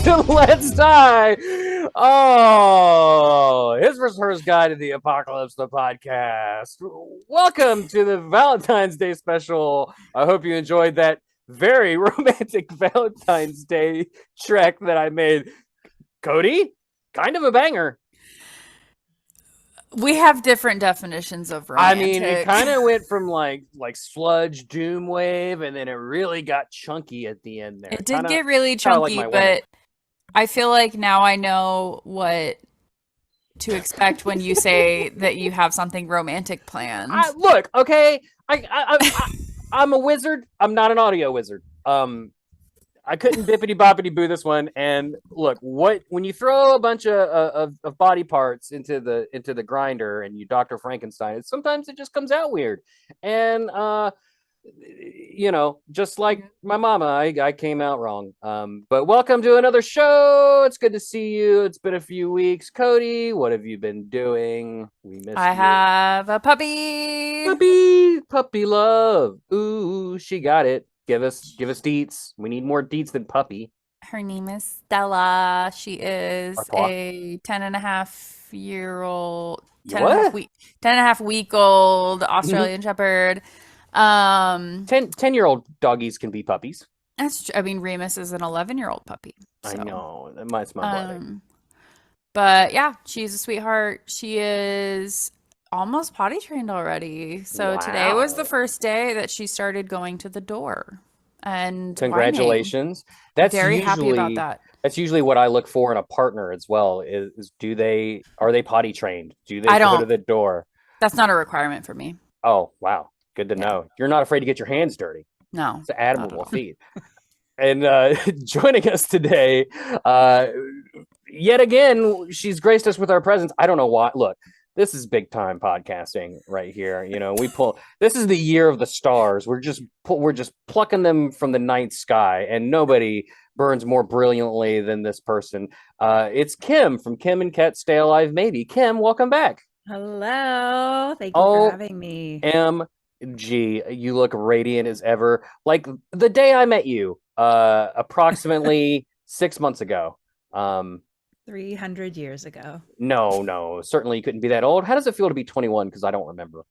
to Let's Die. Oh, his versus hers guide to the apocalypse, the podcast. Welcome to the Valentine's Day special. I hope you enjoyed that very romantic Valentine's Day trek that I made. Codey, kind of a banger. We have different definitions of romantic. I mean, it kind of went from like sludge doom wave, and then it really got chunky at the end there. It did get really chunky, like but I feel like now I know what to expect when you say that you have something romantic planned. Look, okay, I'm a wizard. I'm not an audio wizard. I couldn't bippity boppity boo this one. And look, when you throw a bunch of body parts into the grinder and you Dr. Frankenstein, sometimes it just comes out weird. And just like my mama, I came out wrong. But welcome to another show. It's good to see you. It's been a few weeks. Codey, what have you been doing? We missed I have a puppy. Puppy love. Ooh, she got it. Give us deets. We need more deets than puppy. Her name is Stella. She is a 10 and a half week old Australian Shepherd. 10-year-old doggies can be puppies. That's true. I mean, Remus is an 11-year-old puppy. So. I know. That's my brother. But yeah, she's a sweetheart. She is almost potty trained already. So Today was the first day that she started going to the door. And congratulations. Whining. That's very happy about that. That's usually what I look for in a partner as well. Is are they potty trained? Do they go to the door? That's not a requirement for me. Oh wow, good to know. You're not afraid to get your hands dirty. No, it's an admirable feat. And joining us today, yet again, she's graced us with our presence. I don't know why. Look. This is big time podcasting right here. This is the year of the stars. We're just plucking them from the night sky, and nobody burns more brilliantly than this person. It's Kim from Kim and Ket Stay Alive Maybe. Kim, welcome back. Hello. Thank you for having me. MG, you look radiant as ever. Like the day I met you, approximately 6 months ago. 300 years ago. No, certainly you couldn't be that old. How does it feel to be 21? Because I don't remember.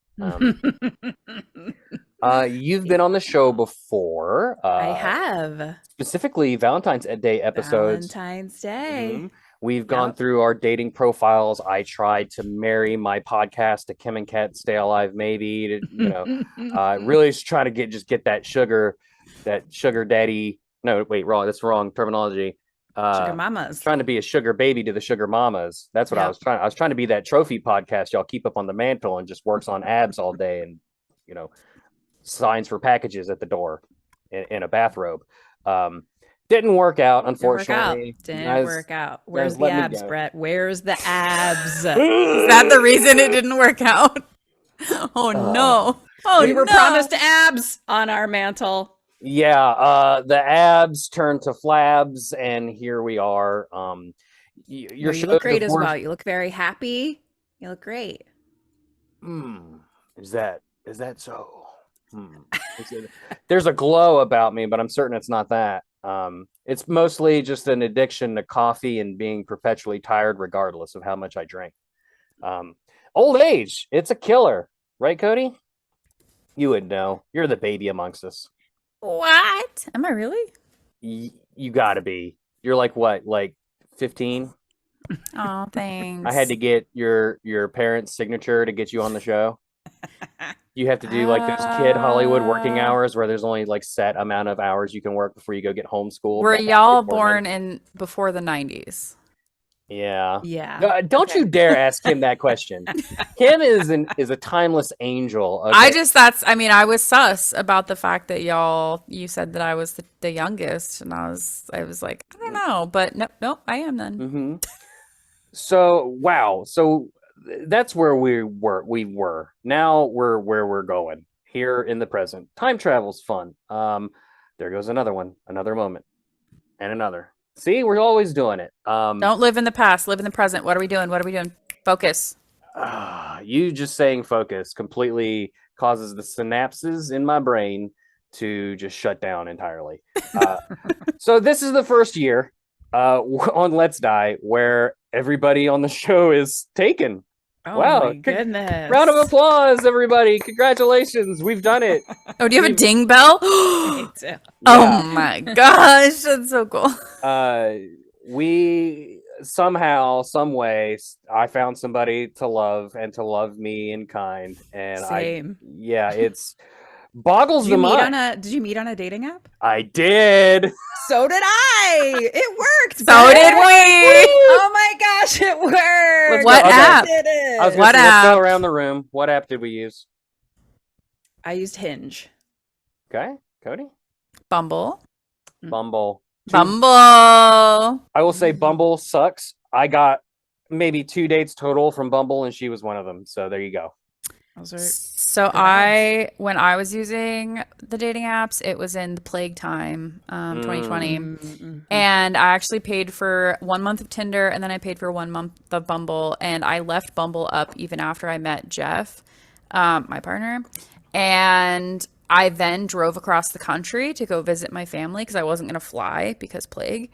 You've been on the show before. I have. Specifically Valentine's Day episodes. Valentine's Day. Mm-hmm. We've gone through our dating profiles. I tried to marry my podcast to Kim and Ket Stay Alive Maybe. Really just trying to get that sugar daddy. No, wait, wrong. That's wrong terminology. Sugar mamas. Trying to be a sugar baby to the sugar mamas. That's what I was trying. I was trying to be that trophy podcast y'all keep up on the mantle and just works on abs all day and signs for packages at the door in a bathrobe. Didn't work out, unfortunately. Didn't work out. Where's the abs, Bret? Where's the abs? Is that the reason it didn't work out? Oh no! We were promised abs on our mantle. Yeah, the abs turned to flabs, and here we are. You look great as well. You look very happy. You look great. Is that so? There's a glow about me, but I'm certain it's not that. It's mostly just an addiction to coffee and being perpetually tired, regardless of how much I drink. Old age, it's a killer, right, Codey? You would know. You're the baby amongst us. What? Am I really? You gotta be. You're like what? Like 15? Oh, thanks. I had to get your parents' signature to get you on the show. You have to do like those kid Hollywood working hours where there's only like set amount of hours you can work before you go get homeschooled. Were y'all born before the 90s? Yeah. Yeah. Don't you dare ask him that question. Kim is a timeless angel. Okay? I was sus about the fact that you said that I was the youngest, and I was like, I don't know, but no, I am then. Mm-hmm. So, wow. So that's where we were. Now we're where we're going here in the present. Time travel's fun. There goes another one, another moment, and another. See, we're always doing it. Don't live in the past, live in the present. What are we doing? Focus. You just saying focus completely causes the synapses in my brain to just shut down entirely. So this is the first year on Let's Die, where everybody on the show is taken. Oh Wow. my goodness. Round of applause, everybody. Congratulations. We've done it. Oh, do you have a ding bell? Me too. Oh my gosh, that's so cool. We somehow, some way, I found somebody to love and to love me in kind. And Same. it's boggles the mind. Did you meet on a dating app? I did. So did I. It worked. So did we. Oh my gosh, it worked. What app? Did it. I was What let's app? go around the room. What app did we use? I used Hinge. Okay, Cody. Bumble. Bumble. Bumble. I will say Bumble sucks. I got maybe 2 dates total from Bumble, and she was one of them. So there you go. So when I was using the dating apps, it was in the plague time, 2020. Mm-hmm. And I actually paid for 1 month of Tinder, and then I paid for 1 month of Bumble. And I left Bumble up even after I met Jeff, my partner. And I then drove across the country to go visit my family because I wasn't going to fly because plague.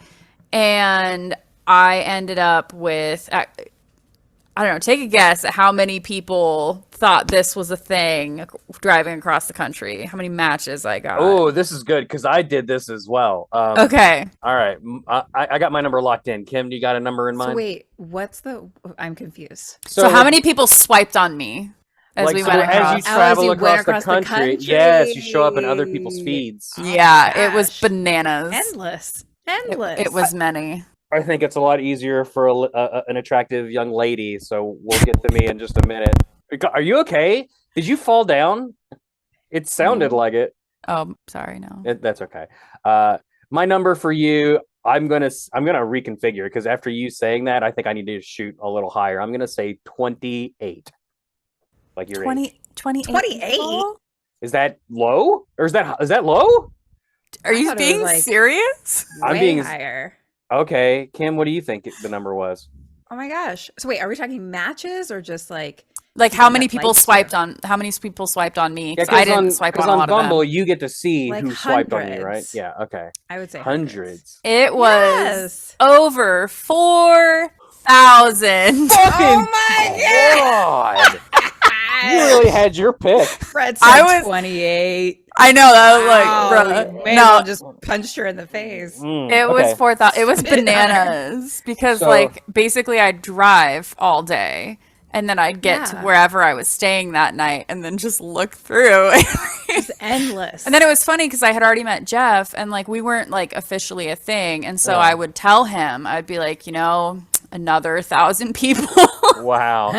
And I ended up with, I don't know, take a guess at how many people thought this was a thing driving across the country. How many matches I got. Oh, this is good because I did this as well. Okay. All right. I got my number locked in. Kim, do you got a number in mind? So wait, I'm confused. So how many people swiped on me as we went across? As you travel went across the country, yes, you show up in other people's feeds. Yeah, it was bananas. Endless. It was many. I think it's a lot easier for an attractive young lady, so we'll get to me in just a minute. Are you okay? Did you fall down? It sounded like it. Oh, sorry, no. That's okay. My number for you, I'm gonna reconfigure because after you saying that, I think I need to shoot a little higher. I'm gonna say 28. Like you're 28. Is that low or is that low? Are you being serious? I'm being higher. Okay, Kim, what do you think the number was? Oh my gosh! So wait, are we talking matches or just like how many people swiped on? How many people swiped on me? Because I didn't swipe on a lot Bumble, of them. you get to see like who swiped on you, right? hundreds. Yeah. Okay. I would say hundreds. It was over 4,000. Oh my God! You really had your pick. Fred said 28. I know that was like, bro. No, just punched her in the face. It was 4,000. It was bananas because basically I'd drive all day and then I'd get to wherever I was staying that night and then just look through. It's endless. And then it was funny because I had already met Jeff and we weren't officially a thing. And so I would tell him, I'd be like, another 1,000 people. Wow.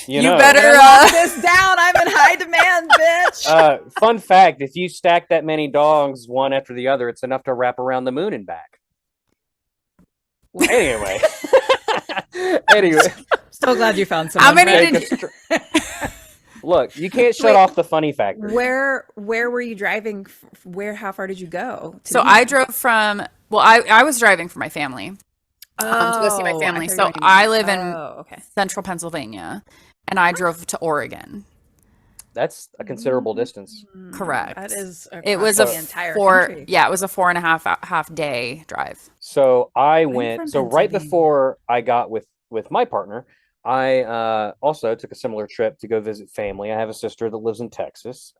You better lock this down. I'm in high demand, bitch. Fun fact: if you stack that many dogs one after the other, it's enough to wrap around the moon and back. Anyway, So glad you found someone. How many did you... Look, you can't shut off the funny factor. Where were you driving? How far did you go? So I drove from. Well, I was driving for my family. To go see my family. So I live in central Pennsylvania, and I drove to Oregon. That's a considerable distance. Correct. That is. It was the entire country. Yeah, it was a 4.5 day drive. So I went. So right before I got with my partner, I also took a similar trip to go visit family. I have a sister that lives in Texas,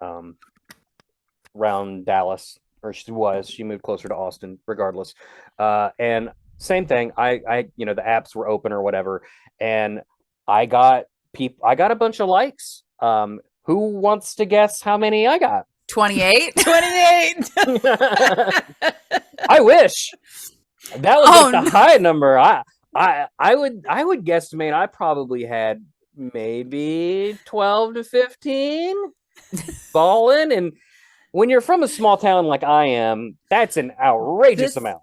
around Dallas, or she moved closer to Austin, regardless, and. Same thing. I the apps were open or whatever, and I got a bunch of likes. Who wants to guess how many I got? 28. 28. I wish that was the high number. I would guesstimate I probably had maybe 12 to 15 balling, and when you're from a small town like I am, that's an outrageous amount.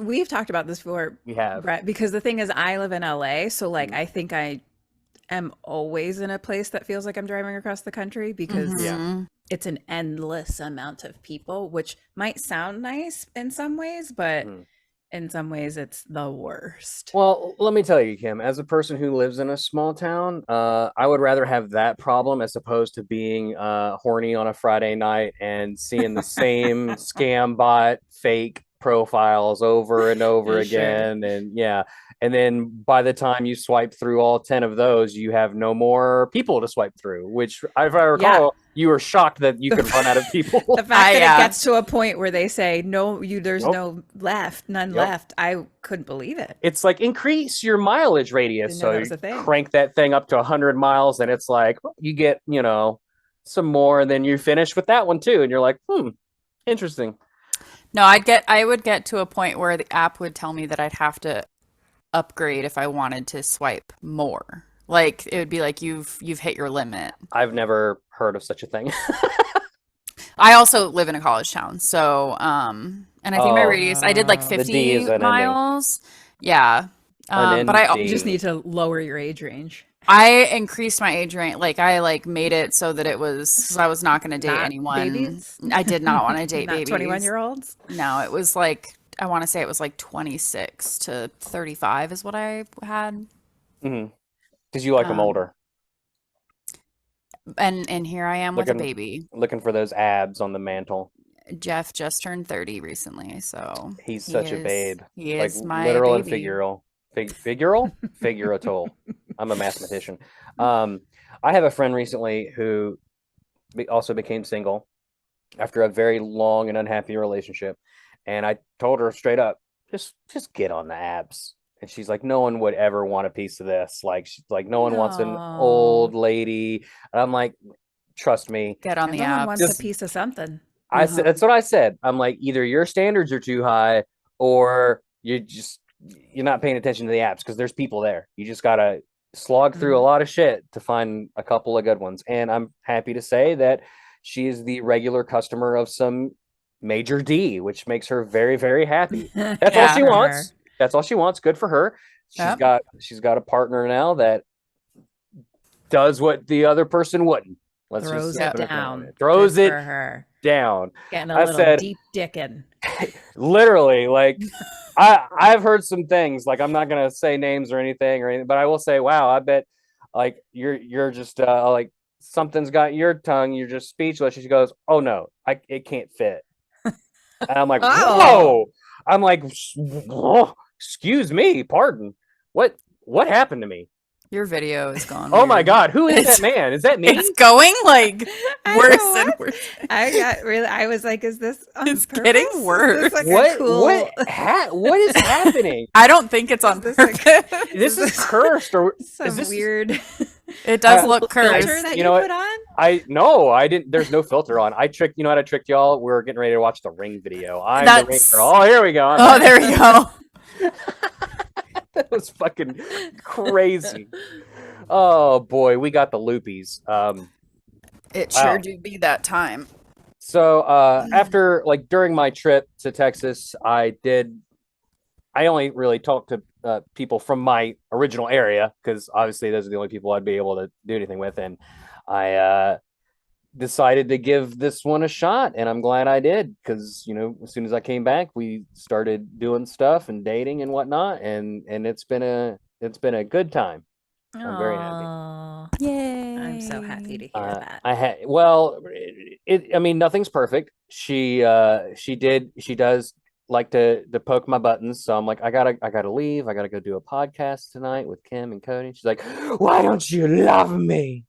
We've talked about this before. We have, Brett, because the thing is, I live in LA, so I think I am always in a place that feels like I'm driving across the country because it's an endless amount of people, which might sound nice in some ways, but in some ways it's the worst. Well, let me tell you, Kim, as a person who lives in a small town, I would rather have that problem as opposed to being horny on a Friday night and seeing the same scam bot fake profiles over and over Sure. again. And yeah. And then by the time you swipe through all 10 of those, you have no more people to swipe through, which, if I recall, you were shocked that you could run out of people. The fact that it gets to a point where they say, there's no left, none left. I couldn't believe it. It's like, increase your mileage radius. So you crank that thing up to 100 miles and it's like, you get, some more, and then you finish with that one too. And you're like, interesting. No, I would get to a point where the app would tell me that I'd have to upgrade if I wanted to swipe more. Like, it would be like, you've hit your limit. I've never heard of such a thing. I also live in a college town, so and I think my radius, I did like 50 miles. Yeah. But I just need to lower your age range. I increased my age range. Like, I made it so that it was, because I was not going to date anyone. Babies? I did not want to date not babies. 21-year-olds? No, it was like, I want to say it was like 26 to 35 is what I had. Because you like them older. And here I am with a baby. Looking for those abs on the mantle. Jeff just turned 30 recently, so he's such a babe. He is like, my literal baby. And figural. Figuratal. I'm a mathematician. I have a friend recently who also became single after a very long and unhappy relationship, and I told her straight up, just get on the abs. And she's like, no one would ever want a piece of this. Like, she's like, no one wants an old lady. And I'm like, trust me, get on the abs. No one wants a piece of something. Said that's what I said. I'm like, either your standards are too high, or you're not paying attention to the apps, because there's people there. You just gotta slog through a lot of shit to find a couple of good ones. And I'm happy to say that she is the regular customer of some major D, which makes her very, very happy. That's all she wants. That's all she wants. Good for her. She's got a partner now that does what the other person wouldn't. Throws it down. Throws it down. Getting a little deep dickin'. Literally, like, I've heard some things, like, I'm not gonna say names or anything, but I will say, wow, I bet like you're just like, something's got your tongue, you're just speechless. She goes, oh no, it can't fit. And I'm like, whoa. I'm like, excuse me, pardon. What happened to me? Your video is gone. Oh my God, who is that man? Is that me? It's going like worse and worse. I was like, is this on It's purpose? getting worse. Like what is happening? I don't think it's on purpose. This is cursed, or is this weird? It does look cursed. That you put on? I didn't. There's no filter on. I tricked. You know how I tricked y'all? We were getting ready to watch the Ring video. The Ring girl. Oh, here we go. Oh, there we go. That was fucking crazy. Oh boy, we got the loopies. It sure do be that time. So after, like, during my trip to Texas, I only really talked to people from my original area, because obviously those are the only people I'd be able to do anything with, and I decided to give this one a shot, and I'm glad I did, because as soon as I came back, we started doing stuff and dating and whatnot, and it's been a good time. I'm very happy. Yay! I'm so happy to hear that. I mean, nothing's perfect. She does like to poke my buttons, so I'm like, I gotta leave. I gotta go do a podcast tonight with Kim and Cody. She's like, why don't you love me?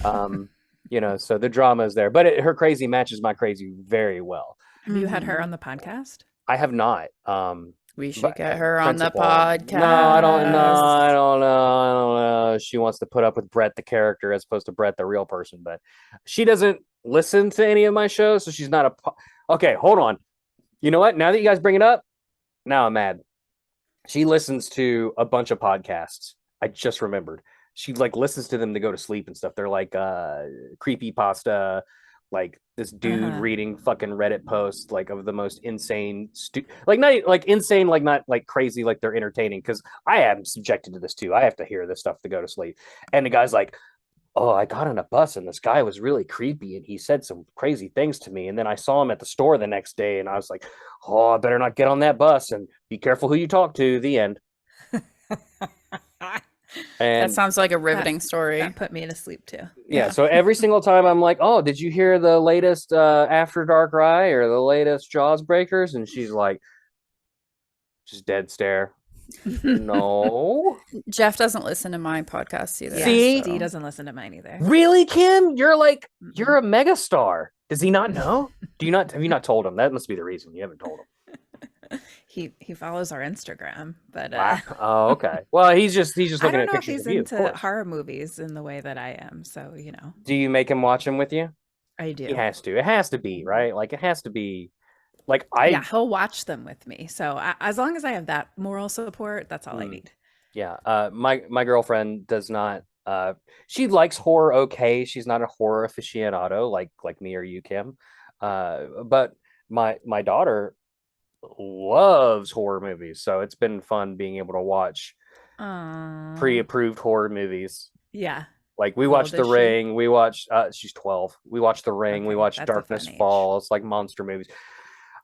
So the drama is there, but her crazy matches my crazy very well. Have you had her on the podcast? I have not. We should get her on the podcast. No, I don't know. She wants to put up with Bret the character as opposed to Bret the real person, but she doesn't listen to any of my shows, so she's not okay, hold on. You know what? Now that you guys bring it up, now I'm mad. She listens to a bunch of podcasts. I just remembered. She listens to them to go to sleep and stuff. They're like creepypasta, like this dude reading fucking Reddit posts, like, of the most insane, not insane, like, not like crazy, like they're entertaining, because I am subjected to this too. I have to hear this stuff to go to sleep. And the guy's like, oh, I got on a bus and this guy was really creepy and he said some crazy things to me. And then I saw him at the store the next day and I was like, oh, I better not get on that bus, and be careful who you talk to. The end. And that sounds like a riveting story. That put me to sleep too. Yeah. So every single time I'm like, oh, did you hear the latest After Dark Rye or the latest Jaws Breakers? And she's like, Just dead stare. No. Jeff doesn't listen to my podcast either. See? He doesn't listen to mine either. Really, Kim? You're a megastar. Does he not know? Have you not told him? That must be the reason you haven't told him. He follows our Instagram, but Wow. Oh, okay. Well, he's just I looking don't at know if pictures he's of you. Of into course. horror movies in the way that I am. So Do you make him watch them with you? I do. He has to. It has to be, right? Like it has to be. Like Yeah, he'll watch them with me. So as long as I have that moral support, that's all I need. Yeah. My girlfriend does not. She likes horror. Okay, she's not a horror aficionado like me or you, Kim. But my daughter loves horror movies, so it's been fun being able to watch pre-approved horror movies. Yeah. Like we watched The Ring, we watched she's 12. We watched The Ring, we watched Darkness Falls, like monster movies.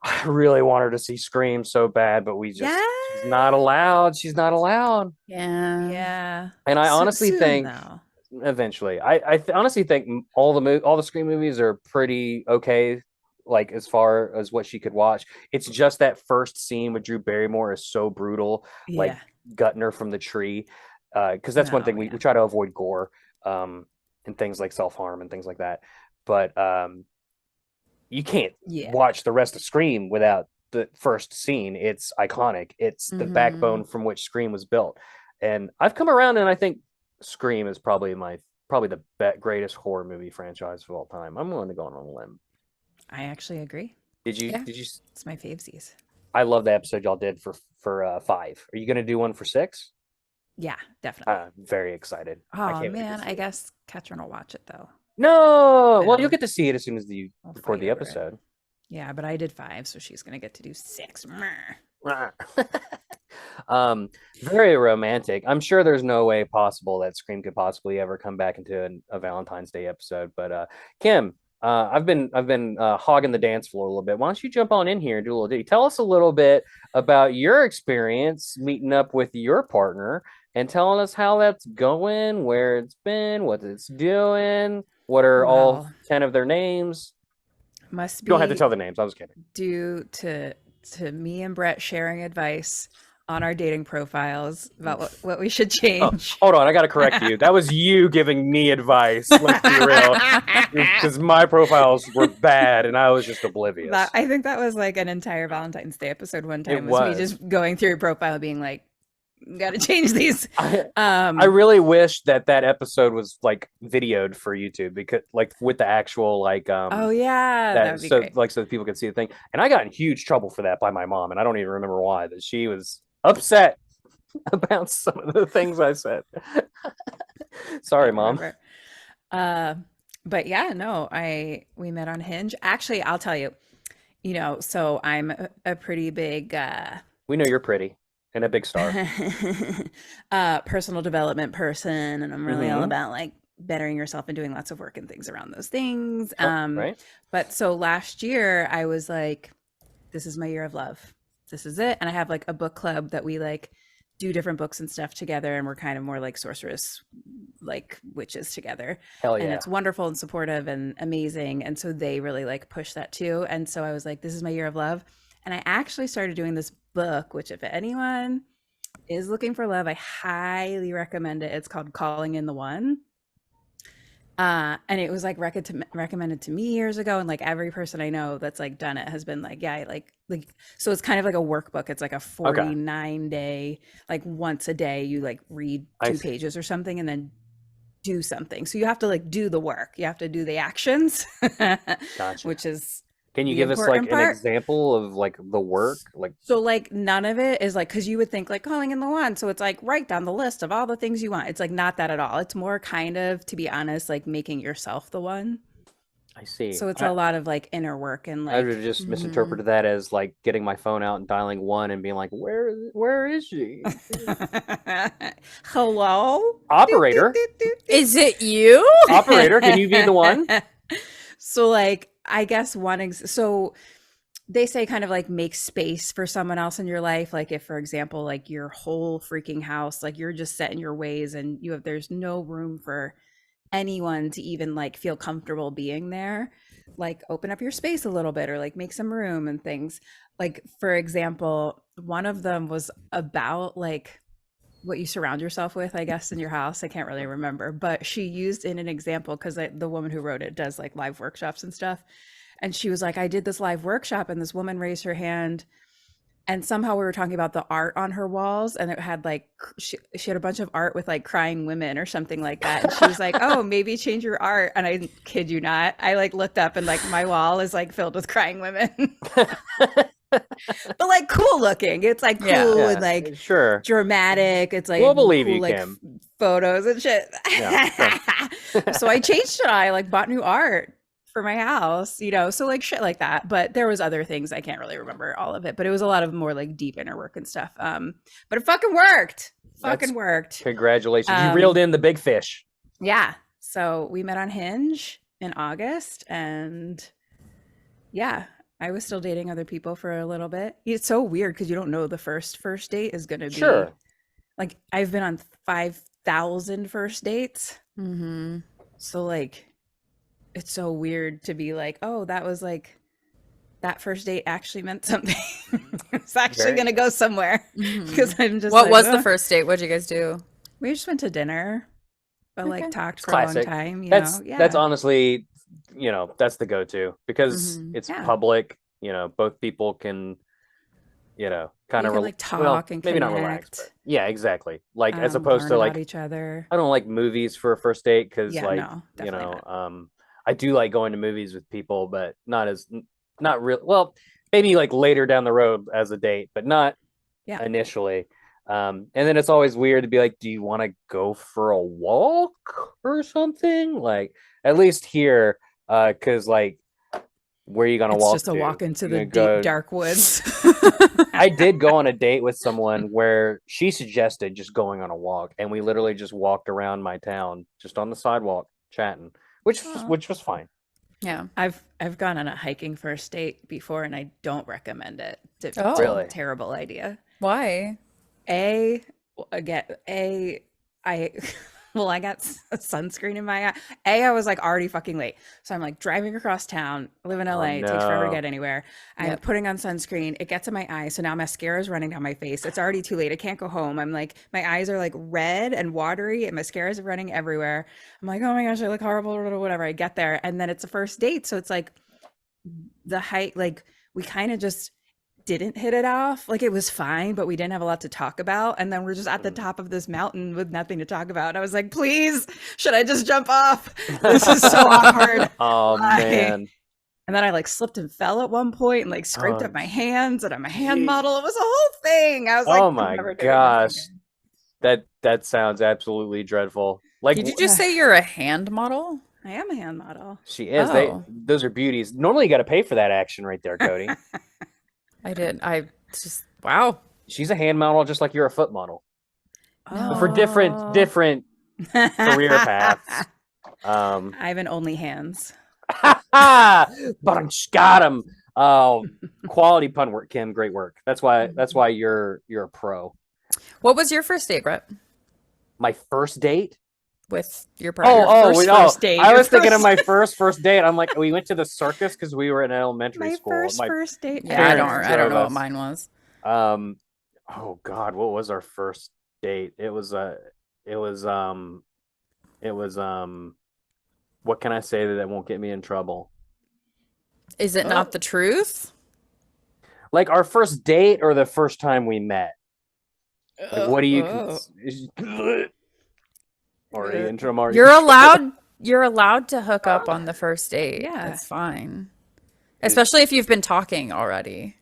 I really want her to see Scream so bad, but she's not allowed. She's not allowed. Yeah. Yeah. And I honestly think though. Eventually, I honestly think all the Scream movies are pretty okay. Like as far as what she could watch, it's just that first scene with Drew Barrymore is so brutal, like gutting her from the tree. Because that's one thing we try to avoid gore, and things like self-harm and things like that. But you can't watch the rest of Scream without the first scene. It's iconic. It's the backbone from which Scream was built. And I've come around, and I think Scream is probably the greatest horror movie franchise of all time. I'm willing to go on a limb. I actually agree. Did you? It's my favesies. I love the episode y'all did for 5. Are you going to do one for 6? Yeah, definitely. I'm very excited. Oh man, I guess Catherine will watch it though. No, well, you'll get to see it as soon as you record the episode. Yeah, but I did 5, so she's gonna get to do 6. Very romantic. I'm sure there's no way possible that Scream could possibly ever come back into a Valentine's Day episode. But Kim, I've been hogging the dance floor a little bit. Why don't you jump on in here and do a little ditty? Tell us a little bit about your experience meeting up with your partner and telling us how that's going, where it's been, what it's doing, what are all 10 of their names. Must be. You don't have to tell the names. I was kidding. Due to me and Brett sharing advice on our dating profiles about what we should change. Oh, hold on, I gotta correct you. That was you giving me advice. Let's be real, because my profiles were bad and I was just oblivious. I think that was like an entire Valentine's Day episode one time. It was me just going through your profile, being like, "Got to change these." I really wish that episode was like videoed for YouTube, because like with the actual like oh yeah, that would be great. Like so that people could see the thing. And I got in huge trouble for that by my mom, and I don't even remember why. That she was upset about some of the things I said. Sorry, Mom. But yeah, no, we met on Hinge. Actually, I'll tell you, so I'm a pretty big we know you're pretty and a big star. Personal development person, and I'm really all about like bettering yourself and doing lots of work and things around those things. Right. But so last year I was like, this is my year of love. This is it. And I have like a book club that we like do different books and stuff together, and we're kind of more like sorceress, like witches together. Hell yeah. And it's wonderful and supportive and amazing. And so they really like push that too. And so I was like, this is my year of love. And I actually started doing this book, which if anyone is looking for love, I highly recommend it. It's called Calling in the One. And it was like recommended to me years ago, and like every person I know that's like done it has been like, yeah, like so it's kind of like a workbook. It's like a 49-day, like once a day you like read 2 pages or something and then do something. So you have to like do the work. You have to do the actions. Gotcha. Which is Can you give us like an example of like the work? Like, so like none of it is like, because you would think like calling in the one, so it's like write down the list of all the things you want. It's like not that at all. It's more kind of, to be honest, like making yourself the one. I see. So it's a lot of like inner work, and like I would have just misinterpreted that as like getting my phone out and dialing 1 and being like, where is she? Hello, operator. Is it you? Operator, can you be the one? So like, I guess so they say kind of like make space for someone else in your life. Like if, for example, like your whole freaking house, like you're just set in your ways and there's no room for anyone to even like feel comfortable being there. like open up your space a little bit or like make some room and things. Like, for example, one of them was about like what you surround yourself with, I guess, in your house. I can't really remember, but she used in an example, because the woman who wrote it does like live workshops and stuff. And she was like, I did this live workshop and this woman raised her hand. And somehow we were talking about the art on her walls, and it had like, she had a bunch of art with like crying women or something like that. And she was like, oh, maybe change your art. And I kid you not, I like looked up and like my wall is like filled with crying women. But like cool looking. It's like cool and like sure dramatic. It's like we'll believe cool, you, like Kim. Photos and shit. Yeah, So I changed it. I like bought new art for my house, you know, so like shit like that. But there was other things, I can't really remember all of it, but it was a lot of more like deep inner work and stuff. But it fucking worked. Worked. Congratulations. You reeled in the big fish. Yeah. So we met on Hinge in August, and yeah, I was still dating other people for a little bit. It's so weird because you don't know the first date is going to be. Sure. Like, I've been on 5,000 first dates. Mm-hmm. So like, it's so weird to be like, oh, that was like, that first date actually meant something. It's actually going to go somewhere. Because I'm just What like, was oh. the first date? What'd you guys do? We just went to dinner, but like talked for a Classic. long time. You That's know? Yeah. that's honestly, you know, that's the go-to because it's Yeah. public. You know, both people can, you know, kind You of can, like, talk and maybe not connect. relax, but yeah, exactly. Like as opposed learn to about like each other. I don't like movies for a first date because Yeah, like no, you definitely know I do like going to movies with people, but not real. Well, maybe like later down the road as a date, but not initially. And then it's always weird to be like, do you want to go for a walk or something? Like at least here, because like where are you gonna It's walk? just a to? walk into You're the gonna deep go- dark woods. I did go on a date with someone where she suggested just going on a walk, and we literally just walked around my town, just on the sidewalk, chatting, which was fine. Yeah. I've gone on a hiking first date before, and I don't recommend it. It's Oh. Really? a terrible idea. Why? I well, I got sunscreen in my eye. I was like already fucking late. So I'm like driving across town. I live in LA. It takes forever to get anywhere. I'm putting on sunscreen. It gets in my eye. So now mascara is running down my face. It's already too late. I can't go home. I'm like, my eyes are like red and watery and mascara is running everywhere. I'm like, oh my gosh, I look horrible or whatever. I get there. And then it's a first date. So it's like the height, like we kind of just didn't hit it off. Like it was fine, but we didn't have a lot to talk about. And then we're just at the top of this mountain with nothing to talk about. And I was like, please, should I just jump off? This is so awkward. Oh man. And then I like slipped and fell at one point and like scraped up my hands, and I'm a hand model. It was a whole thing. I was like, oh my gosh. That sounds absolutely dreadful. Like, did you just say you're a hand model? I am a hand model. She is. Oh. Those are beauties. Normally you got to pay for that action right there, Cody. I did. I just, wow. She's a hand model just like you're a foot model. Oh. For different career paths. I have an only hands. But got him. Oh, quality pun work, Kim. Great work. That's why you're a pro. What was your first date, Brett? My first date with your partner? First date. I was thinking of my first date. I'm like, we went to the circus because we were in elementary school. My first date. Yeah, I don't know what mine was. Oh God, what was our first date? It was what can I say that won't get me in trouble? Is it not the truth? Like our first date or the first time we met? Like, what do you? Or You're allowed to hook up on the first date. Yeah, it's fine. Especially if you've been talking already.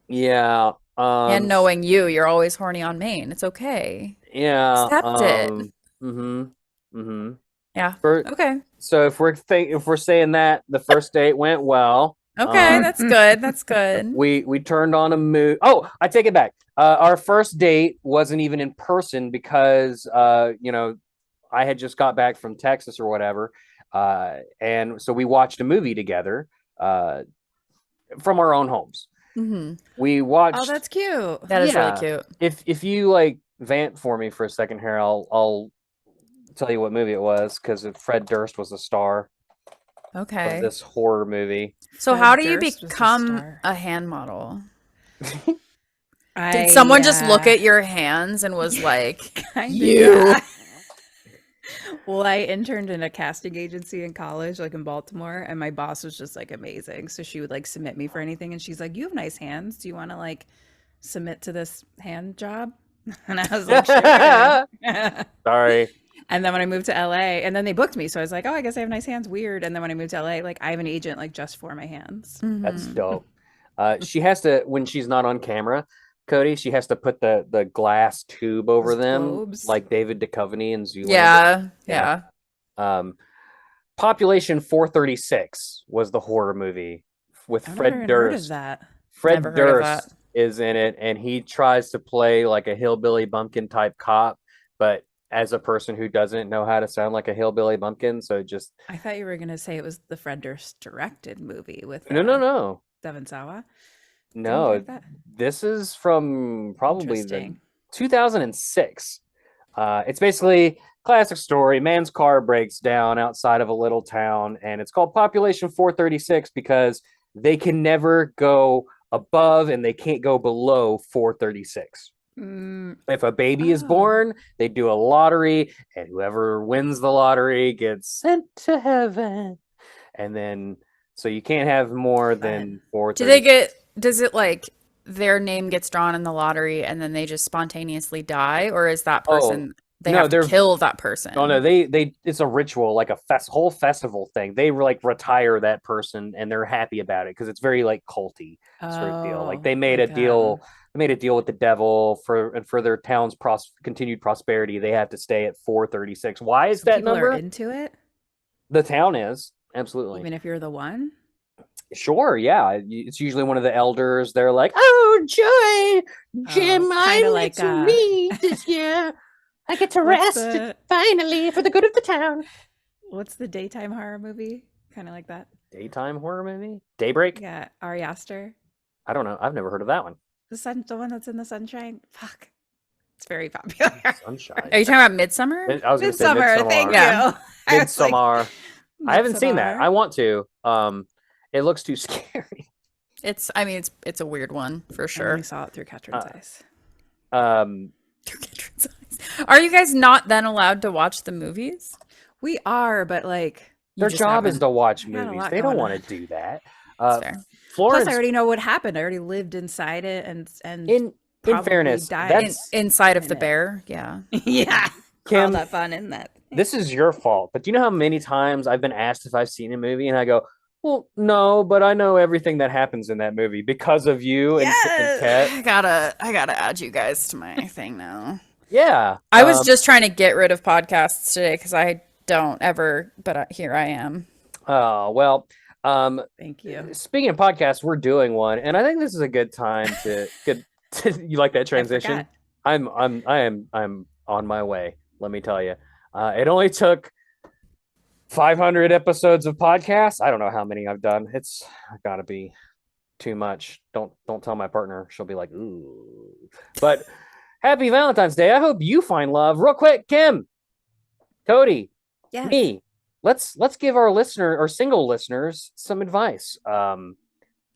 Yeah. And knowing you're always horny on Maine. It's okay. Yeah. Accept it. Mm-hmm. Mm-hmm. Yeah. Okay. So if we're saying that the first date went well. Okay, that's good. That's good. We turned on a movie. Oh, I take it back. Our first date wasn't even in person because I had just got back from Texas or whatever. And so we watched a movie together from our own homes. Mm-hmm. We watched. Oh, that's cute. That is really cute. If you like vamp for me for a second here, I'll tell you what movie it was because Fred Durst was the star. Okay. of this horror movie. So Fred how do you Durst was the become star. a hand model? Did someone just look at your hands and was like, Kinda, you? yeah. Well, I interned in a casting agency in college, like in Baltimore, and my boss was just like amazing. So she would like submit me for anything, and she's like, "You have nice hands. Do you want to like submit to this hand job?" And I was like, "Sure." Sorry. And then when I moved to LA, and then they booked me, so I was like, "Oh, I guess I have nice hands. Weird." And then when I moved to LA, like I have an agent like just for my hands. That's Mhm. dope. She has to, when she's not on camera, Cody, she has to put the glass tube over Those them, globes. like David Duchovny and Zoolander. Yeah. Yeah. Population 436 was the horror movie with I've Fred never even heard of Durst. that. Fred Never heard of Durst is in it, and he tries to play like a hillbilly bumpkin type cop, but as a person who doesn't know how to sound like a hillbilly bumpkin, so just I thought you were gonna say it was the Fred Durst directed movie with no. Devon Sawa. Didn't No, direct that? this is from probably the Interesting. 2006. It's basically classic story. Man's car breaks down outside of a little town, and it's called Population 436 because they can never go above and they can't go below 436. If a baby is Oh. born, they do a lottery, and whoever wins the lottery gets sent to heaven. And then, so you can't have more than 436. Does it like their name gets drawn in the lottery and then they just spontaneously die? Or is that person, they no, have to they're- kill that person? Oh no, they it's a ritual, like a whole festival thing. They like retire that person and they're happy about it because it's very like culty sort of deal. Like they made a deal, they made a deal with the devil for their town's continued prosperity. They have to stay at 436. Why is So that people number? are into it, The town is absolutely. even if you're the one. Sure, yeah. It's usually one of the elders. They're like, "Oh, joy, Jim, kinda I like, get to read this year. I get to What's rest finally for the good of the town." What's the daytime horror movie? Kind of like that. Daytime horror movie? Daybreak? Yeah, Ari Aster. I don't know. I've never heard of that one. The one that's in the sunshine. Fuck, it's very popular. Sunshine. Are you talking about Midsummer? I was going to say Midsummer. Thank Yeah. you. I was like, Midsommar. I haven't seen that. Midsommar. I want to. It looks too scary. I mean, it's a weird one for I sure. only saw it through Catherine's eyes. Are you guys not then allowed to watch the movies? We are, but like Their just job is haven't- to watch I got a movies. lot They don't going want on. to do that. That's fair. Florence, plus I already know what happened. I already lived inside it, and in probably fairness, died. that's Inside of the it. bear, yeah. yeah, Kim, all that fun in that. this is your fault. But do you know how many times I've been asked if I've seen a movie and I go, "Well, no, but I know everything that happens in that movie because of you and Yes! Kat." I gotta add you guys to my thing now. Yeah. I was just trying to get rid of podcasts today because I don't ever, but here I am. Oh, well, Thank you. speaking of podcasts, we're doing one, and I think this is a good time to get you like that transition? I I'm on my way, let me tell you. It only took 500 episodes of podcasts. I don't know how many I've done. It's gotta be too much. Don't tell my partner. She'll be like, ooh. But happy Valentine's Day. I hope you find love. Real quick, Kim, Cody, Yes. me. Let's give our single listeners some advice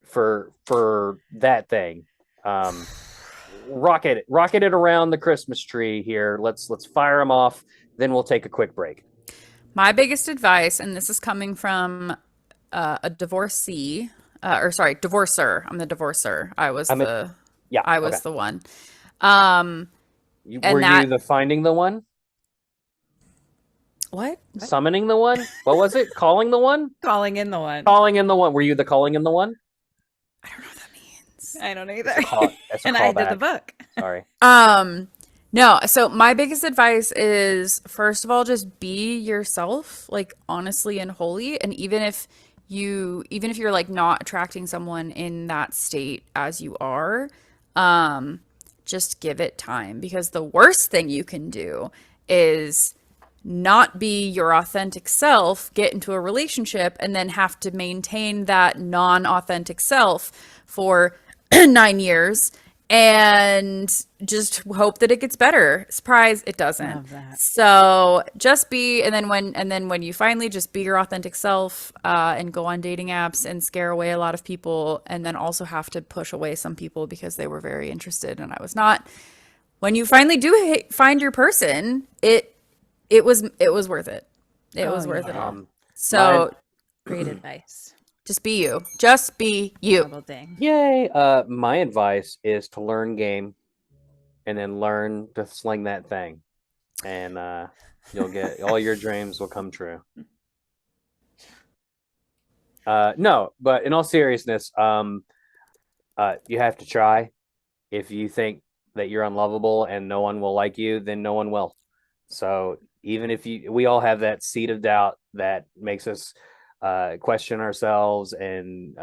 for that thing. Rocket it around the Christmas tree here. Let's fire them off. Then we'll take a quick break. My biggest advice, and this is coming from a divorcee, divorcer. I'm the divorcer. I was the one. Were you the finding the one? What? Summoning the one? What was it? Calling the one? Calling in the one. Calling in the one. Were you the calling in the one? I don't know what that means. I don't either. That's a And I did callback. the book. Sorry. No, so my biggest advice is first of all, just be yourself, like honestly and wholly. And even if you're like not attracting someone in that state as you are, just give it time, because the worst thing you can do is not be your authentic self, get into a relationship, and then have to maintain that non-authentic self for 9 years and just hope that it gets better. Surprise, it doesn't. Love that. So just be, and then when you finally just be your authentic self, and go on dating apps and scare away a lot of people, and then also have to push away some people because they were very interested and I was not. When you finally do find your person, it was worth it. It was worth it all. So Great advice. just be you. Just be you. Double ding. Yay. My advice is to learn game and then learn to sling that thing. And you'll get all your dreams will come true. No, but in all seriousness, you have to try. If you think that you're unlovable and no one will like you, then no one will. So even if we all have that seed of doubt that makes us question ourselves and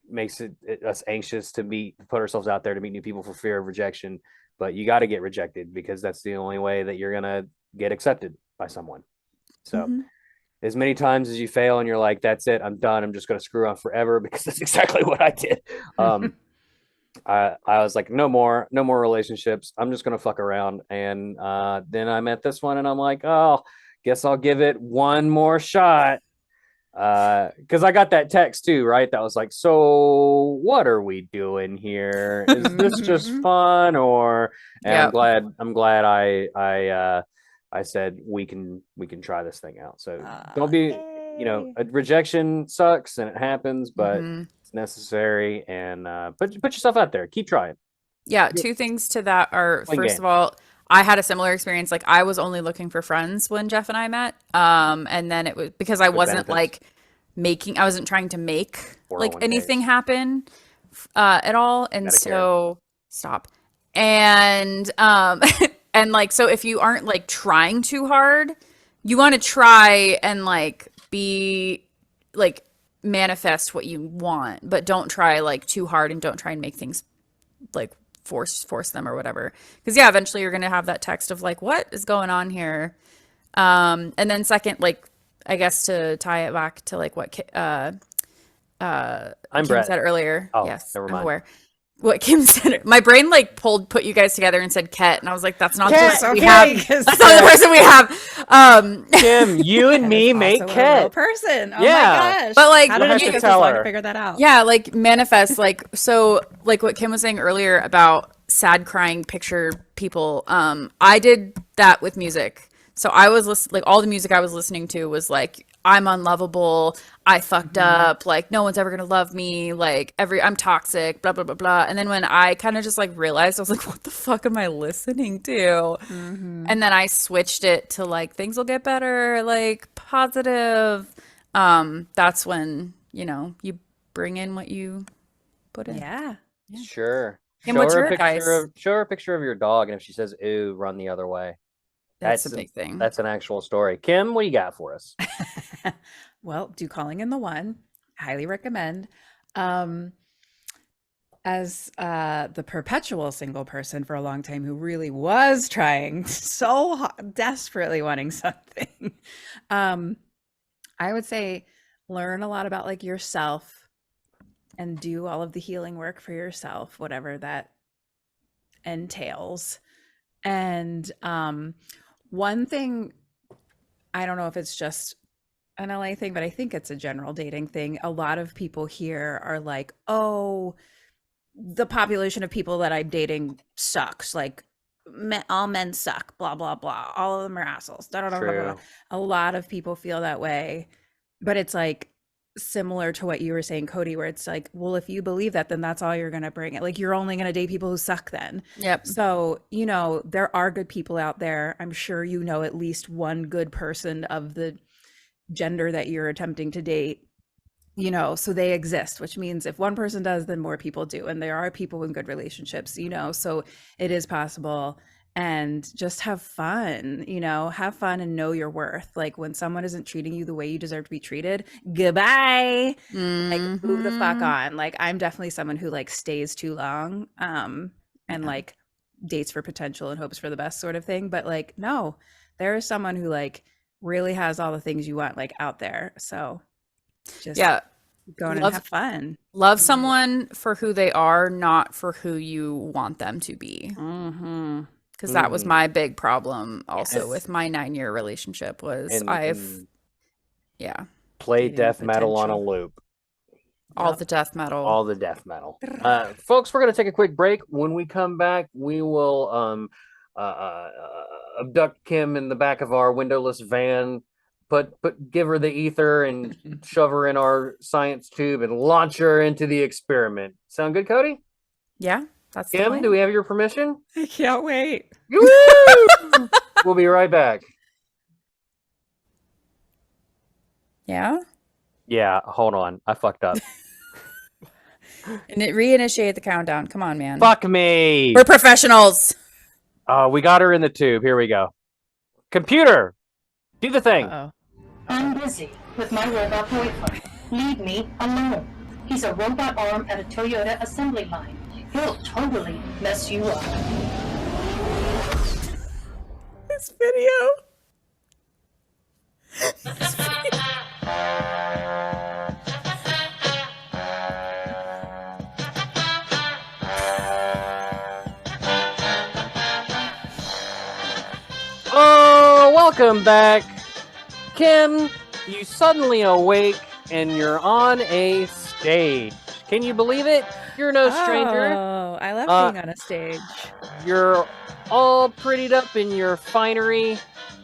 makes us anxious to put ourselves out there to meet new people for fear of rejection. But you got to get rejected because that's the only way that you're going to get accepted by someone. So as many times as you fail and you're like, that's it, I'm done, I'm just going to screw on forever, because that's exactly what I did. I was like, no more relationships. I'm just going to fuck around. And then I met this one and I'm like, oh, guess I'll give it one more shot. Because I got that text too, right? That was like, so what are we doing here? Is this just fun? Or and I'm glad I said we can try this thing out. So don't be, a rejection sucks and it happens, but it's necessary. And put yourself out there. Keep trying. Yeah, two things to that are, first of all, I had a similar experience. Like, I was only looking for friends when Jeff and I met. And then it was because I wasn't I wasn't trying to make like anything happen at all. And Medicare. So stop. And and like, so if you aren't like trying too hard, you want to try and like be like manifest what you want, but don't try like too hard and don't try and make things like force them or whatever. Because eventually you're gonna have that text of like, what is going on here? And then second, like, I guess to tie it back to like what Kim Bret. said earlier. Oh, yes, never mind. I'm aware. What Kim said, my brain like put you guys together and said Ket, and I was like, that's not the person we have. That's not the person we have. Kim, you and me make Ket. Person. Oh Yeah. my gosh. But like, how did it take us this long to figure that out? Yeah, like manifest, like, so like what Kim was saying earlier about sad crying picture people. I did that with music. So I was like, all the music I was listening to was like, I'm unlovable, I fucked up, like no one's ever gonna love me, like I'm toxic, blah blah blah blah. And then when I kind of just like realized, I was like, what the fuck am I listening to? And then I switched it to like, things will get better, like positive. That's when you bring in what you put in. Yeah. Sure. And what's your advice? Show her a picture of your dog, and if she says "ooh," run the other way. That's a big thing. That's an actual story. Kim, what do you got for us? Well, do Calling in the One. Highly recommend. As the perpetual single person for a long time who really was trying so desperately wanting something, I would say learn a lot about like yourself and do all of the healing work for yourself, whatever that entails. And one thing, I don't know if it's just an LA thing, but I think it's a general dating thing. A lot of people here are like, oh, the population of people that I'm dating sucks. Like, all men suck, blah, blah, blah. All of them are assholes. Blah, blah, blah, blah. A lot of people feel that way. But it's like similar to what you were saying, Codey, where it's like, well, if you believe that, then that's all you're going to bring it. Like, you're only going to date people who suck then. Yep. So, there are good people out there. I'm sure at least one good person of the gender that you're attempting to date, so they exist, which means if one person does, then more people do. And there are people in good relationships, so it is possible. And just have fun, have fun and know your worth. Like, when someone isn't treating you the way you deserve to be treated, goodbye. Like, move the fuck on. Like, I'm definitely someone who like stays too long and like dates for potential and hopes for the best sort of thing. But like, no, there is someone who like really has all the things you want like out there. So just Going and have fun. Love someone for who they are, not for who you want them to be. Because that was my big problem also with my 9-year relationship was play death metal on a loop. All the death metal. All the death metal. Folks, we're going to take a quick break. When we come back, we will abduct Kim in the back of our windowless van, give her the ether and shove her in our science tube and launch her into the experiment. Sound good, Cody? Yeah, that's Kim, do we have your permission? I can't wait. We'll be right back. Yeah? Yeah, hold on. I fucked up. And reinitiate the countdown. Come on, man. Fuck me. We're professionals. We got her in the tube. Here we go. Computer, do the thing. I'm busy with my robot boyfriend. Leave me alone. He's a robot arm at a Toyota assembly line. He'll totally mess you up. This video. Oh, welcome back. Kim, you suddenly awake and you're on a stage. Can you believe it? You're no stranger. Oh, I love being on a stage. You're all prettied up in your finery,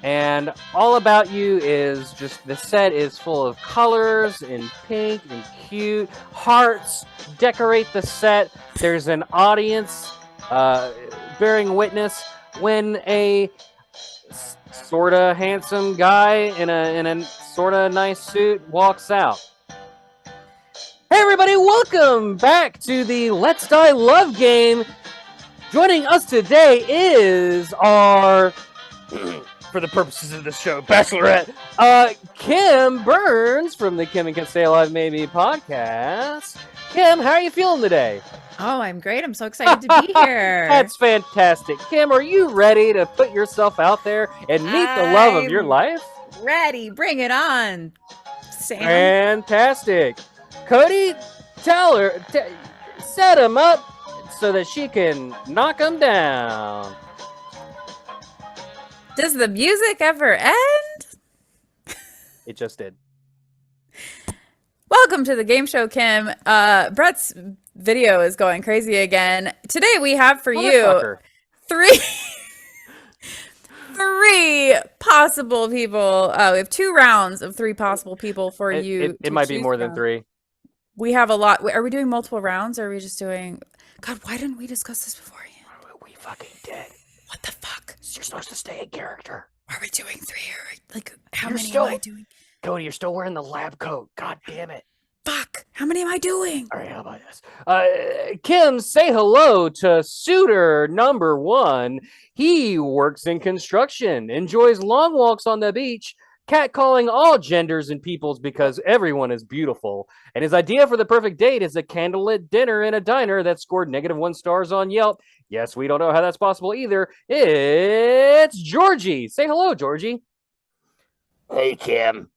and all about you is just the set is full of colors and pink and cute. Hearts decorate the set. There's an audience bearing witness when a sorta handsome guy in a sorta nice suit walks out. Hey everybody, welcome back to the Let's Die Love game. Joining us today is our, for the purposes of this show, Bachelorette, Kim Burns from the Kim and Kim Stay Alive Maybe podcast. Kim, how are you feeling today? Oh, I'm great. I'm so excited to be here. That's fantastic. Kim, are you ready to put yourself out there and meet the love of your life? Ready. Bring it on, Sam. Fantastic. Cody, tell her, set him up so that she can knock him down. Does the music ever end? It just did. Welcome to the game show, Kim. Bret's video is going crazy again. Today we have for you three possible people. We have 2 rounds of 3 possible people for you. It might be more than 3. We have a lot. Are we doing multiple rounds or are we just doing... God, why didn't we discuss this beforehand? We fucking did. What the fuck? You're supposed to stay in character. Are we doing 3 or like how many am I doing? Cody, you're still wearing the lab coat. God damn it. Fuck. How many am I doing? All right, how about this? Kim, say hello to suitor number 1. He works in construction, enjoys long walks on the beach, catcalling all genders and peoples because everyone is beautiful. And his idea for the perfect date is a candlelit dinner in a diner that scored -1 stars on Yelp. Yes, we don't know how that's possible either. It's Georgie. Say hello, Georgie. Hey, Kim.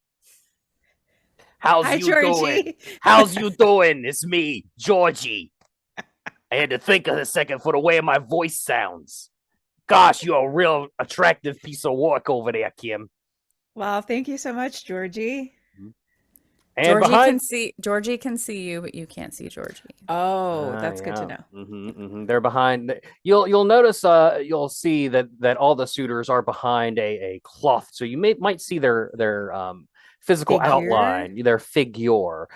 How's you doing? How's you doing? It's me, Georgie. I had to think of a second for the way my voice sounds. Gosh, you're a real attractive piece of work over there, Kim. Well, thank you so much, Georgie. And Georgie can see you, but you can't see Georgie. Oh, that's good to know. They're behind. You'll notice. You'll see that all the suitors are behind a cloth, so you might see their physical outline, their figure.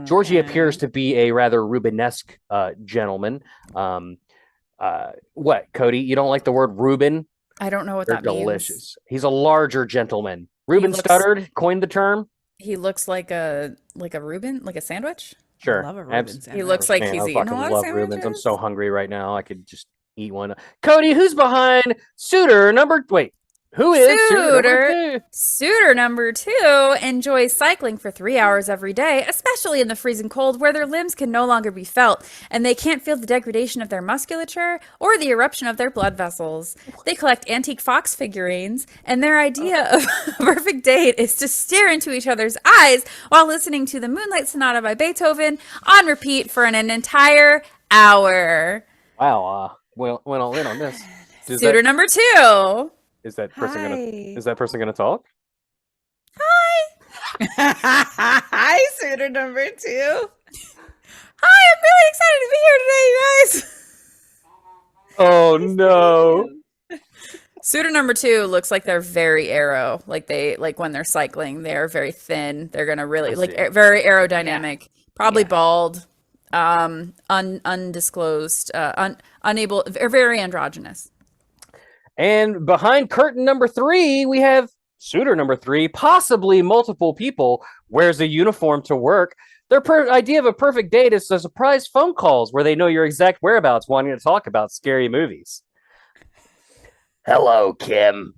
Georgie appears to be a rather Rubenesque gentleman. What, Cody? You don't like the word Ruben? I don't know what They're that means. Delicious. He's a larger gentleman. Ruben Studdard coined the term. He looks like a Reuben, like a sandwich. Sure. I love a Reuben sandwich. He looks like he's eating a lot of sandwiches. Reubens. I'm so hungry right now. I could just eat one. Cody, who's behind suitor number? Wait, Who is suitor? Suitor number 2 enjoys cycling for 3 hours every day, especially in the freezing cold where their limbs can no longer be felt and they can't feel the degradation of their musculature or the eruption of their blood vessels. They collect antique fox figurines, and their idea of a perfect date is to stare into each other's eyes while listening to the Moonlight Sonata by Beethoven on repeat for an entire hour. Wow, went all in on this. Suitor number 2. Is that person gonna talk? Hi. Hi, suitor number 2. Hi, I'm really excited to be here today, you guys. Oh no. Suitor number 2 looks like they're very aero. Like when they're cycling, they're very thin. They're gonna really very aerodynamic. Probably bald, undisclosed, unable, very androgynous. And behind curtain number 3, we have suitor number 3, possibly multiple people, wears a uniform to work. Their idea of a perfect date is to surprise phone calls where they know your exact whereabouts, wanting to talk about scary movies. Hello, Kim.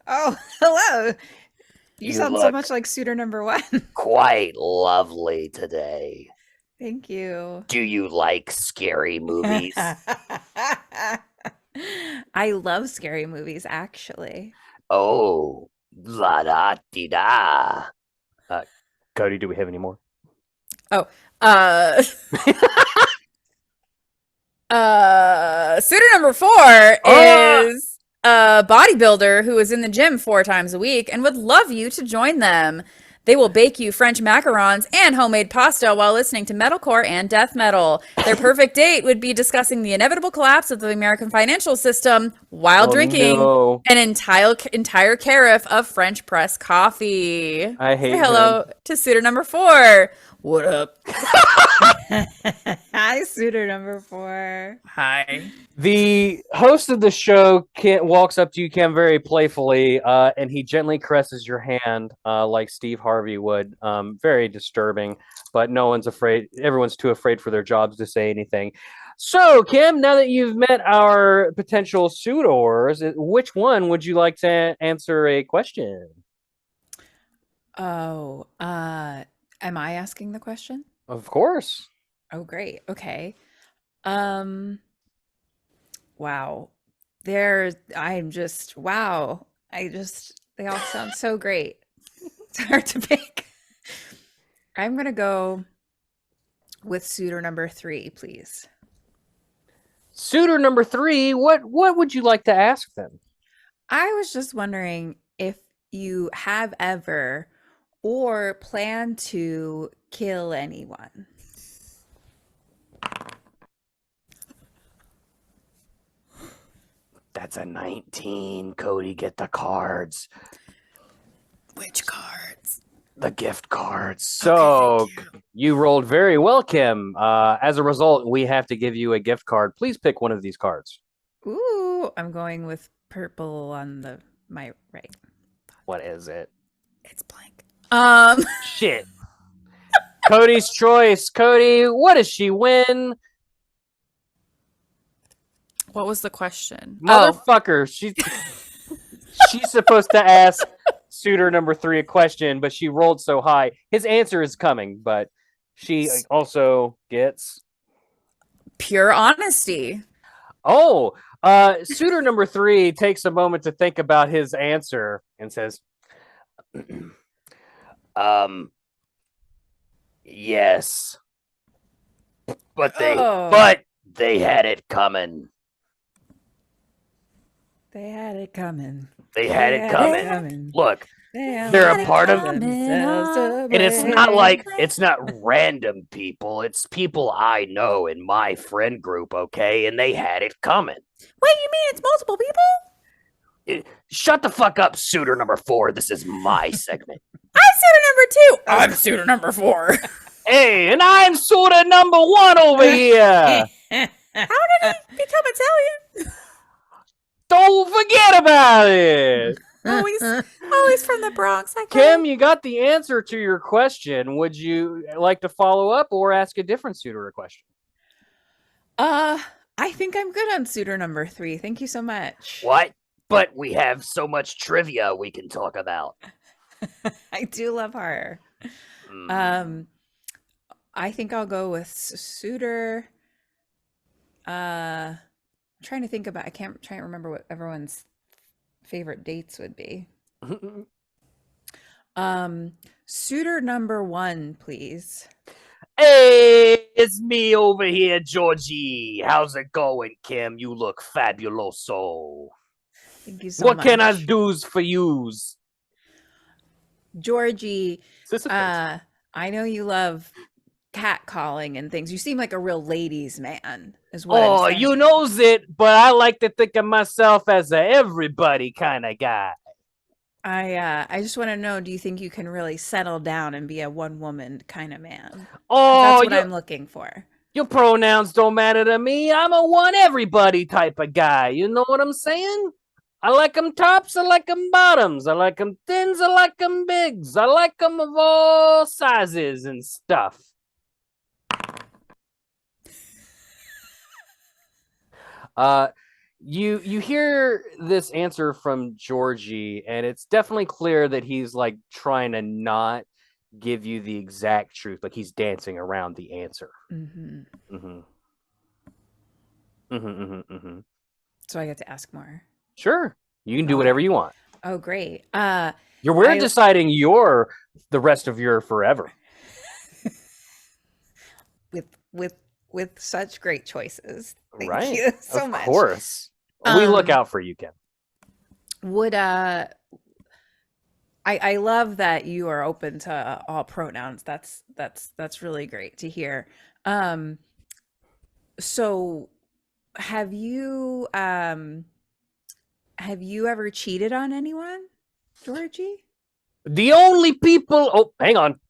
Oh, hello. You sound so much like suitor number 1. Quite lovely today. Thank you. Do you like scary movies? I love scary movies, actually. Oh, la da di da. Cody, do we have any more? Oh, suitor number 4 is a bodybuilder who is in the gym 4 times a week and would love you to join them. They will bake you French macarons and homemade pasta while listening to metalcore and death metal. Their perfect date would be discussing the inevitable collapse of the American financial system while drinking an entire carafe of French press coffee. I hate Say hello to suitor number 4. What up? Hi, suitor number 4. Hi. The host of the show walks up to you, Kim, very playfully, and he gently caresses your hand like Steve Harvey would. Very disturbing, but no one's afraid. Everyone's too afraid for their jobs to say anything. So, Kim, now that you've met our potential suitors, which one would you like to answer a question? Oh, am I asking the question? Of course. Oh, great. Okay. Wow. They all sound so great. It's hard to pick. I'm going to go with suitor number 3, please. Suitor number 3, what would you like to ask them? I was just wondering if you have ever or plan to kill anyone. That's a 19, Cody. Get the cards. Which cards? The gift cards. So you rolled very well, Kim. As a result, we have to give you a gift card. Please pick one of these cards. Ooh, I'm going with purple on my right. What is it? It's blank. Shit. Cody's choice. Cody, what does she win? What was the question? Motherfucker. She's supposed to ask suitor number 3 a question, but she rolled so high. His answer is coming, but she also gets pure honesty. Oh, suitor number 3 takes a moment to think about his answer and says, yes, but they had it coming. They had it coming. They had it coming. Look, they're a part of themselves, and it's not random people. It's people I know in my friend group, okay? And they had it coming. Wait, you mean it's multiple people? Shut the fuck up, suitor number 4. This is my segment. I'm suitor number 2. I'm suitor number 4. Hey, and I'm suitor number 1 over here. How did he become Italian? Don't forget about it. Always from the Bronx. Kim, you got the answer to your question. Would you like to follow up or ask a different suitor a question? I think I'm good on suitor number 3. Thank you so much. What? but we have so much trivia we can talk about. I do love horror. Mm. I think I'll go with suitor. I'm trying to think about. I can't try and remember what everyone's favorite dates would be. Suitor number 1, please. Hey, it's me over here, Georgie. How's it going, Kim? You look fabuloso. Thank you so What much. can I do for yous? Georgie, Sisyphus. I know you love catcalling and things. You seem like a real ladies' man, is what Oh, I'm saying. you knows it, but I like to think of myself as a everybody kind of guy. I just want to know, do you think you can really settle down and be a one-woman kind of man? 'Cause Oh, that's what I'm looking for. your pronouns don't matter to me. I'm a one everybody type of guy. You know what I'm saying? I like them tops, I like them bottoms, I like them thins, I like them bigs, I like them of all sizes and stuff. You hear this answer from Georgie, and it's definitely clear that he's like trying to not give you the exact truth, like he's dancing around the answer. So I get to ask more. Sure, you can do whatever you want. Oh, great. We're deciding the rest of your forever. With such great choices. Right. Thank you so much. Of course. We look out for you, Kim. Would I love that you are open to all pronouns. That's really great to hear. So have you ever cheated on anyone, Georgie? The only people. Oh, hang on.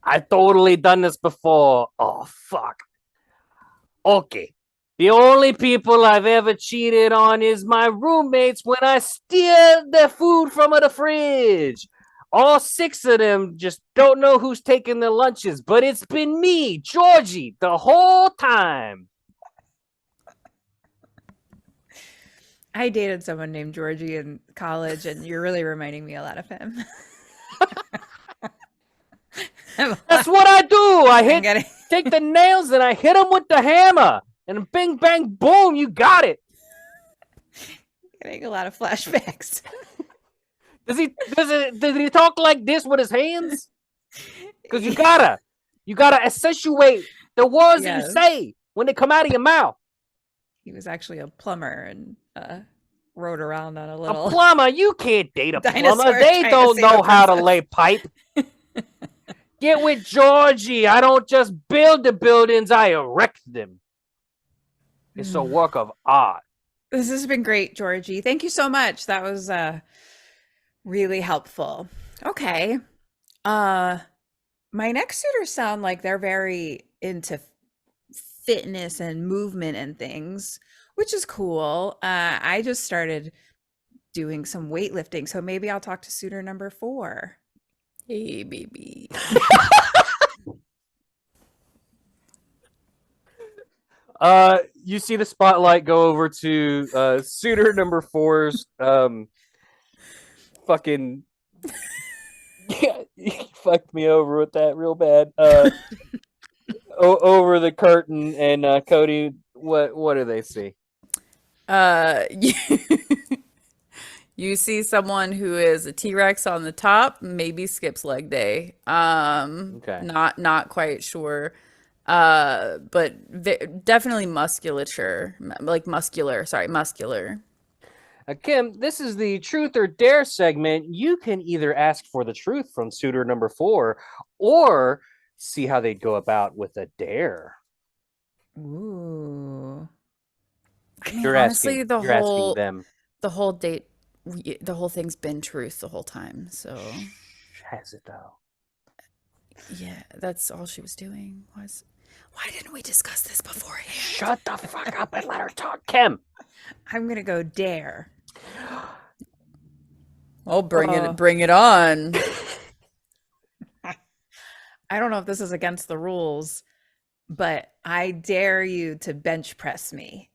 I've totally done this before. Oh, fuck. Okay. The only people I've ever cheated on is my roommates when I steal their food from the fridge. All 6 of them just don't know who's taking their lunches, but it's been me, Georgie, the whole time. I dated someone named Georgie in college, and you're really reminding me a lot of him. That's what I do. Take the nails and I hit them with the hammer. And bing, bang, boom, you got it. Getting a lot of flashbacks. Does he talk like this with his hands? Because you gotta accentuate the words that you say when they come out of your mouth. He was actually a plumber and rode around on a little. A plumber? You can't date a plumber. They don't know how to lay pipe. Get with Georgie. I don't just build the buildings, I erect them. It's a work of art. This has been great, Georgie. Thank you so much. That was really helpful. Okay. My next suitors sound like they're very into fitness and movement and things, which is cool. I just started doing some weightlifting, so maybe I'll talk to suitor number 4. Hey, baby. You see the spotlight go over to suitor number 4's fucking yeah, you fucked me over with that real bad. Over the curtain, and Codey, what do they see? You see someone who is a T-Rex on the top, maybe skips leg day. Okay. Not quite sure. But definitely muscular. Kim, this is the truth or dare segment. You can either ask for the truth from suitor number 4 or see how they go about with a dare. Ooh. I mean, You're honestly, asking them. the whole date, the whole thing's been truth the whole time. So Has it though? Yeah, that's all she was doing was. Why didn't we discuss this beforehand? Shut the fuck up and let her talk, Kim. I'm gonna go dare. Oh, bring it on. I don't know if this is against the rules, but I dare you to bench press me.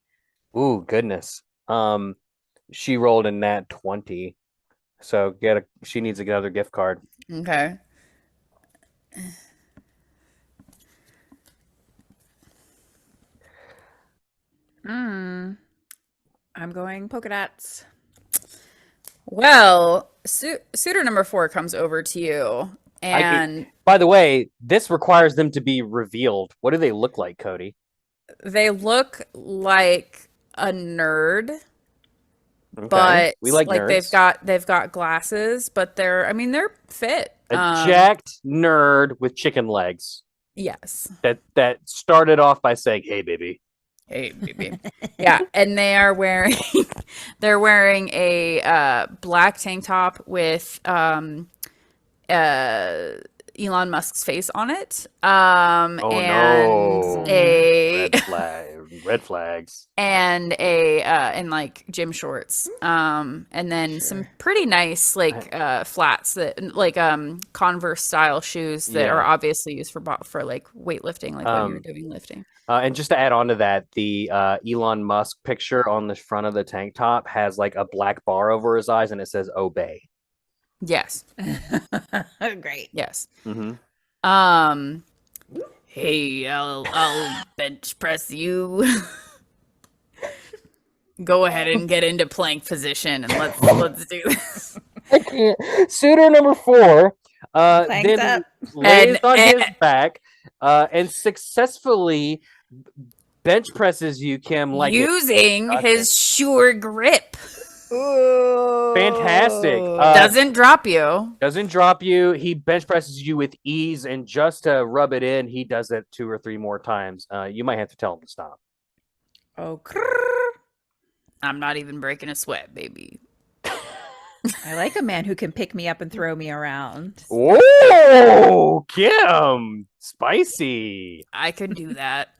Ooh, goodness. She rolled a nat 20. So she needs another gift card. Okay. I'm going polka dots. Well, suitor number 4 comes over to you, and by the way, this requires them to be revealed. What do they look like, Cody? they look like a nerd, Okay. but We like nerds. they've got glasses, but they're fit. A jacked nerd with chicken legs. Yes. That started off by saying, "Hey, baby." Hey, baby. Yeah, and they are wearing a black tank top with Elon Musk's face on it. And no. a red flags. And in like gym shorts. And then some pretty nice flats that like Converse style shoes that are obviously used for like weightlifting, like when you're doing lifting. And just to add on to that, the Elon Musk picture on the front of the tank top has like a black bar over his eyes, and it says "Obey." Yes. Great. Yes. Mm-hmm. Hey, I'll bench press you. Go ahead and get into plank position, and let's do this. Suitor number 4 then up. lays on his back and successfully bench presses you, Kim, like using his sure grip. Ooh. Fantastic. Doesn't drop you. Doesn't drop you. He bench presses you with ease, and just to rub it in, he does it 2 or 3 more times. You might have to tell him to stop. Oh, I'm not even breaking a sweat, baby. I like a man who can pick me up and throw me around. Whoa, Kim, spicy. I could do that.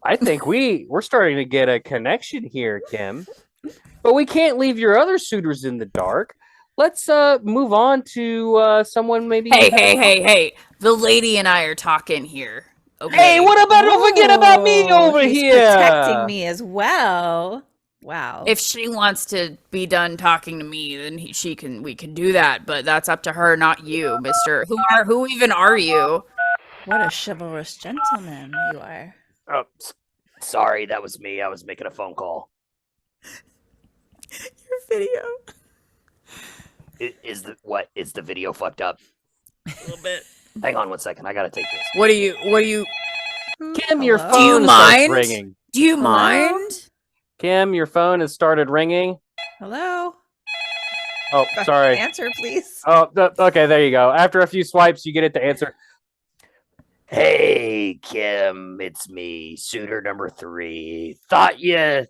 I think we're starting to get a connection here, Kim. But we can't leave your other suitors in the dark. Let's move on to someone maybe. Hey! The lady and I are talking here. Okay. Hey, what about? Don't forget about me over here. Protecting me as well. Wow. If she wants to be done talking to me, then we can do that. But that's up to her, not you, Mister. Who even are you? What a chivalrous gentleman you are. Oh, sorry, that was me. I was making a phone call. Your video. Is the video fucked up? A little bit. Hang on 1 second. I gotta take this. What do you? Kim, your phone Do you starts mind? ringing. Do you mind? Kim, your phone has started ringing. Hello? Oh, sorry. Answer, please. Oh, okay, there you go. After a few swipes, you get it to answer. Hey, Kim, it's me, suitor number 3. Thought you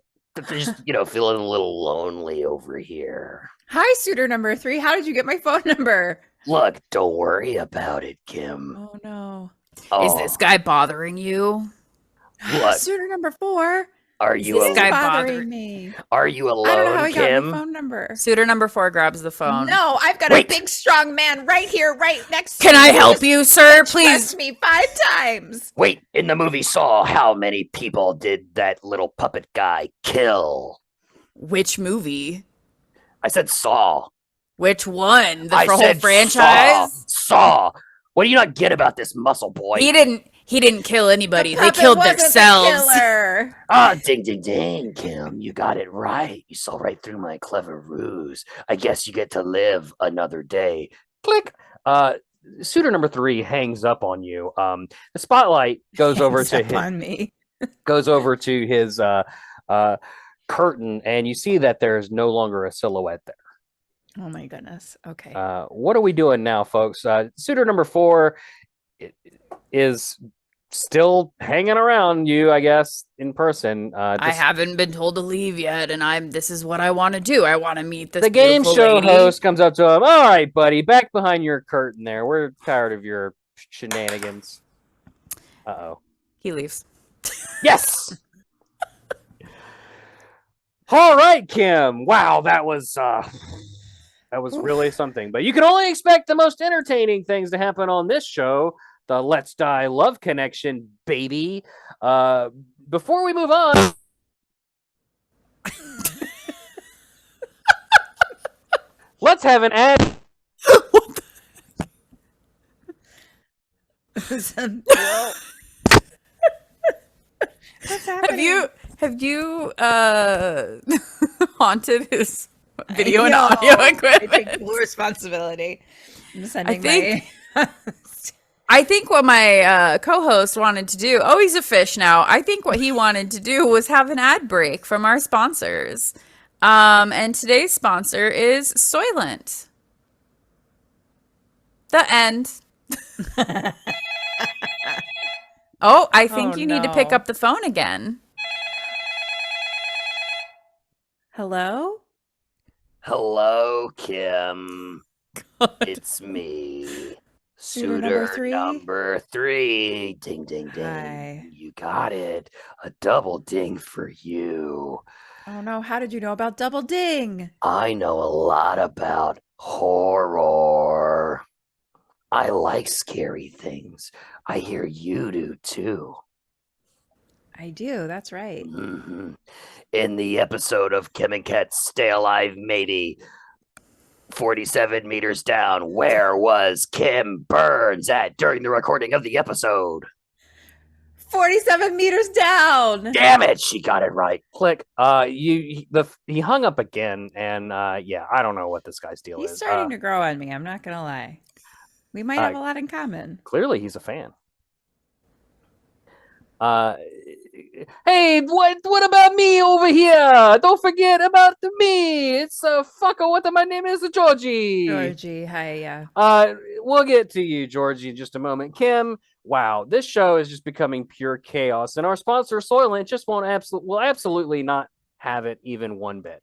just, feeling a little lonely over here. Hi, suitor number 3. How did you get my phone number? Look, don't worry about it, Kim. Oh, no. Is this guy bothering you? Look, Suitor number 4. Are you this guy bothering me? Are you alone, I don't know how he Kim? got my phone number. Suitor number 4 grabs the phone. No, I've got a big, strong man right here, right next to me. Can I help you, sir? Please. Pressed me 5 times. Wait, in the movie Saw, how many people did that little puppet guy kill? Which movie? I said Saw. Which one? The I whole said franchise? Saw. What do you not get about this muscle boy? He didn't kill anybody. The They killed puppet wasn't the themselves. killer. Ah, ding, ding, ding, Kim. You got it right. You saw right through my clever ruse. I guess you get to live another day. Click. Suitor number 3 hangs up on you. The spotlight goes over to him. On me. Goes over to his curtain, and you see that there's no longer a silhouette there. Oh my goodness. Okay. What are we doing now, folks? Suitor number 4 is still hanging around you, I guess, in person. I haven't been told to leave yet, and this is what I want to do. I want to meet this The game show lady. host comes up to him. All right, buddy, back behind your curtain there. We're tired of your shenanigans. Uh-oh. He leaves. Yes! All right, Kim. Wow, that was really something. But you can only expect the most entertaining things to happen on this show, the Let's Die Love Connection, baby. Before we move on, let's have an ad. What's happening? Have you haunted his video and audio equipment? I take full responsibility. I'm sending I think what my co-host wanted to do, he's a fish now. I think what he wanted to do was have an ad break from our sponsors. And today's sponsor is Soylent. The end. I think you need to pick up the phone again. Hello? Hello, Kim. It's me. Suitor number three. Ding, ding, ding. Hi. You got it. A double ding for you. Oh no, how did you know about Double Ding? I know a lot about horror. I like scary things. I hear you do too. I do, that's right. Mm-hmm. In the episode of Kim and Ket's Stay Alive Matey, 47 meters down, where was Kim Burns at during the recording of the episode? 47 meters down. Damn it, she got it right. Click. He hung up again, and yeah, I don't know what this guy's deal is. He's starting to grow on me, I'm not gonna lie. We might have a lot in common. Clearly, he's a fan. Hey, what about me over here? Don't forget about me. It's fucker. What my name is, Georgie. Georgie, hi, yeah. We'll get to you, Georgie, in just a moment. Kim, wow, this show is just becoming pure chaos, and our sponsor Soylent just will absolutely not have it even one bit.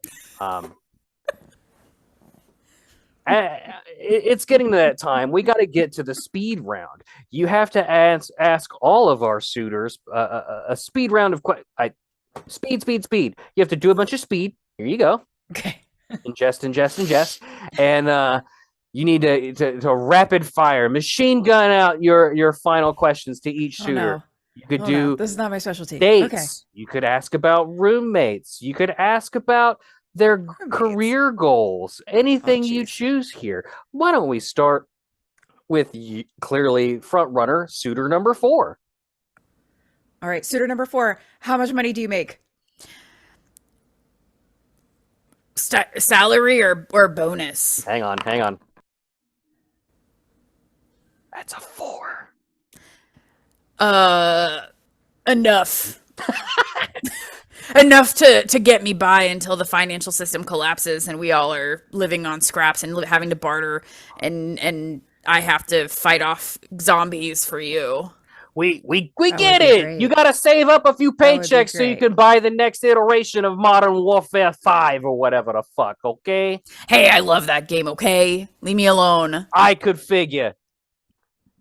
It's getting to that time. We got to get to the speed round. You have to ask all of our suitors a speed round of speed. You have to do a bunch of speed. Here you go. Okay. ingest, and you need to rapid fire, machine gun out your final questions to each suitor. No. You could do. No. This is not my specialty. Dates. Okay. You could ask about roommates. You could ask about their career goals, anything you choose here. Why don't we start with clearly front runner, suitor number 4? All right, suitor number 4. How much money do you make? Salary or bonus? Hang on. That's a 4. Enough. Enough to get me by until the financial system collapses and we all are living on scraps and having to barter, and I have to fight off zombies for you. We get it. Great. You got to save up a few paychecks so you can buy the next iteration of Modern Warfare 5 or whatever the fuck, okay? Hey, I love that game, okay? Leave me alone. I could figure.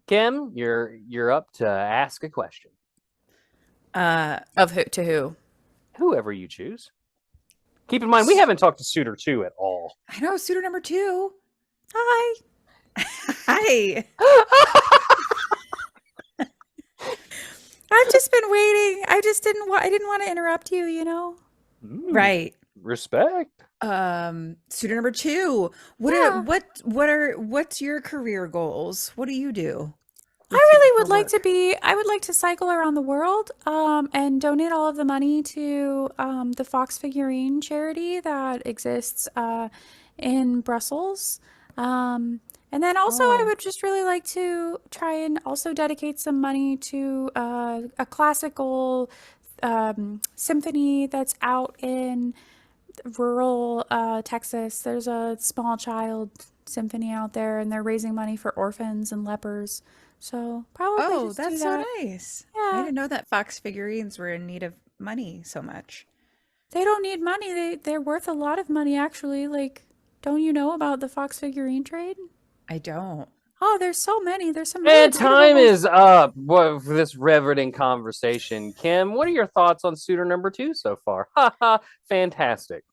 Kim, you're up to ask a question. Of who to who? Whoever you choose. Keep in mind, we haven't talked to Suitor 2 at all. I know, suitor number 2. Hi. Hi. I've just been waiting. I didn't want to interrupt you, you know? Right. Respect. Suitor number 2. What's your career goals? What do you do? I really would like to cycle around the world and donate all of the money to the Fox figurine charity that exists in Brussels. And then also I would just really like to try and also dedicate some money to a classical symphony that's out in rural Texas. There's a small child symphony out there, and they're raising money for orphans and lepers. So probably just that's do so that. nice. Yeah. I didn't know that Fox figurines were in need of money so much. They don't need money. They're worth a lot of money, actually. Like, don't you know about the Fox figurine trade? I don't. Oh, there's so many. There's some. And time is up for this riveting conversation. Kim, what are your thoughts on suitor number 2 so far? Haha, fantastic.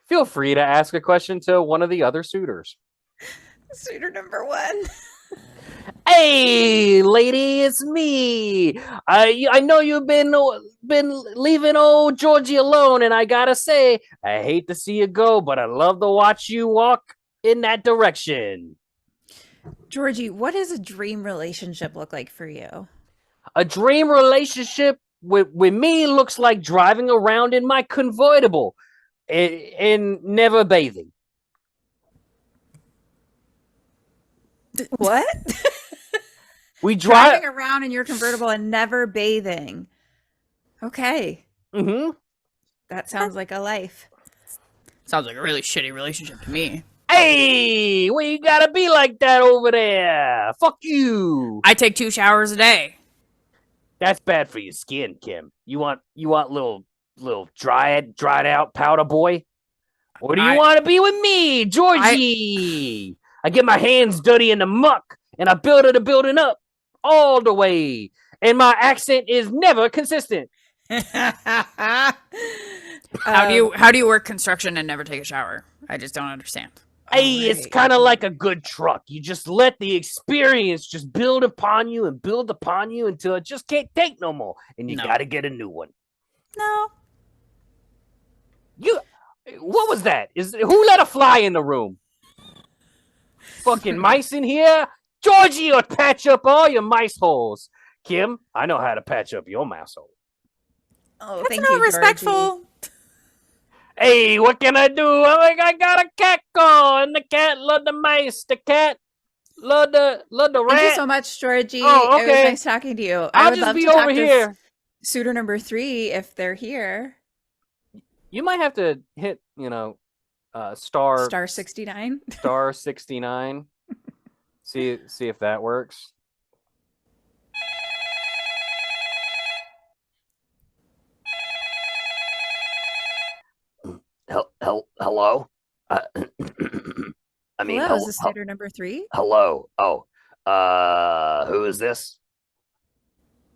Feel free to ask a question to one of the other suitors. Suitor number 1. Hey, lady, it's me. I know you've been leaving old Georgie alone, and I gotta say, I hate to see you go, but I love to watch you walk in that direction. Georgie, what does a dream relationship look like for you? A dream relationship with me looks like driving around in my convertible and never bathing. What? We drive Driving around in your convertible and never bathing. Okay. Mm-hmm. That sounds like a life. Sounds like a really shitty relationship to me. Hey, well, you gotta be like that over there. Fuck you. I take 2 showers a day. That's bad for your skin, Kim. You want little dried out powder boy? Or do you want to be with me, Georgie? I get my hands dirty in the muck and I build the building up all the way. And my accent is never consistent. How do you work construction and never take a shower? I just don't understand. Hey, it's kind of like a good truck. You just let the experience just build upon you until it just can't take no more. And you got to get a new one. No. What was that? Who let a fly in the room? Fucking mice in here? Georgie will patch up all your mice holes. Kim, I know how to patch up your mouse hole. Oh, That's thank not you, respectful. Georgie. Hey, what can I do? I got a cat call, and the cat loved the mice. The cat loved the rat. Thank you so much, Georgie. Oh, okay. It was nice talking to you. I'll I would just love be to talk over to here. Suitor number 3 if they're here. You might have to hit, star 69. star 69. See if that works. Hello? I mean, Hello, is this Suitor number 3? hello. Oh, who is this?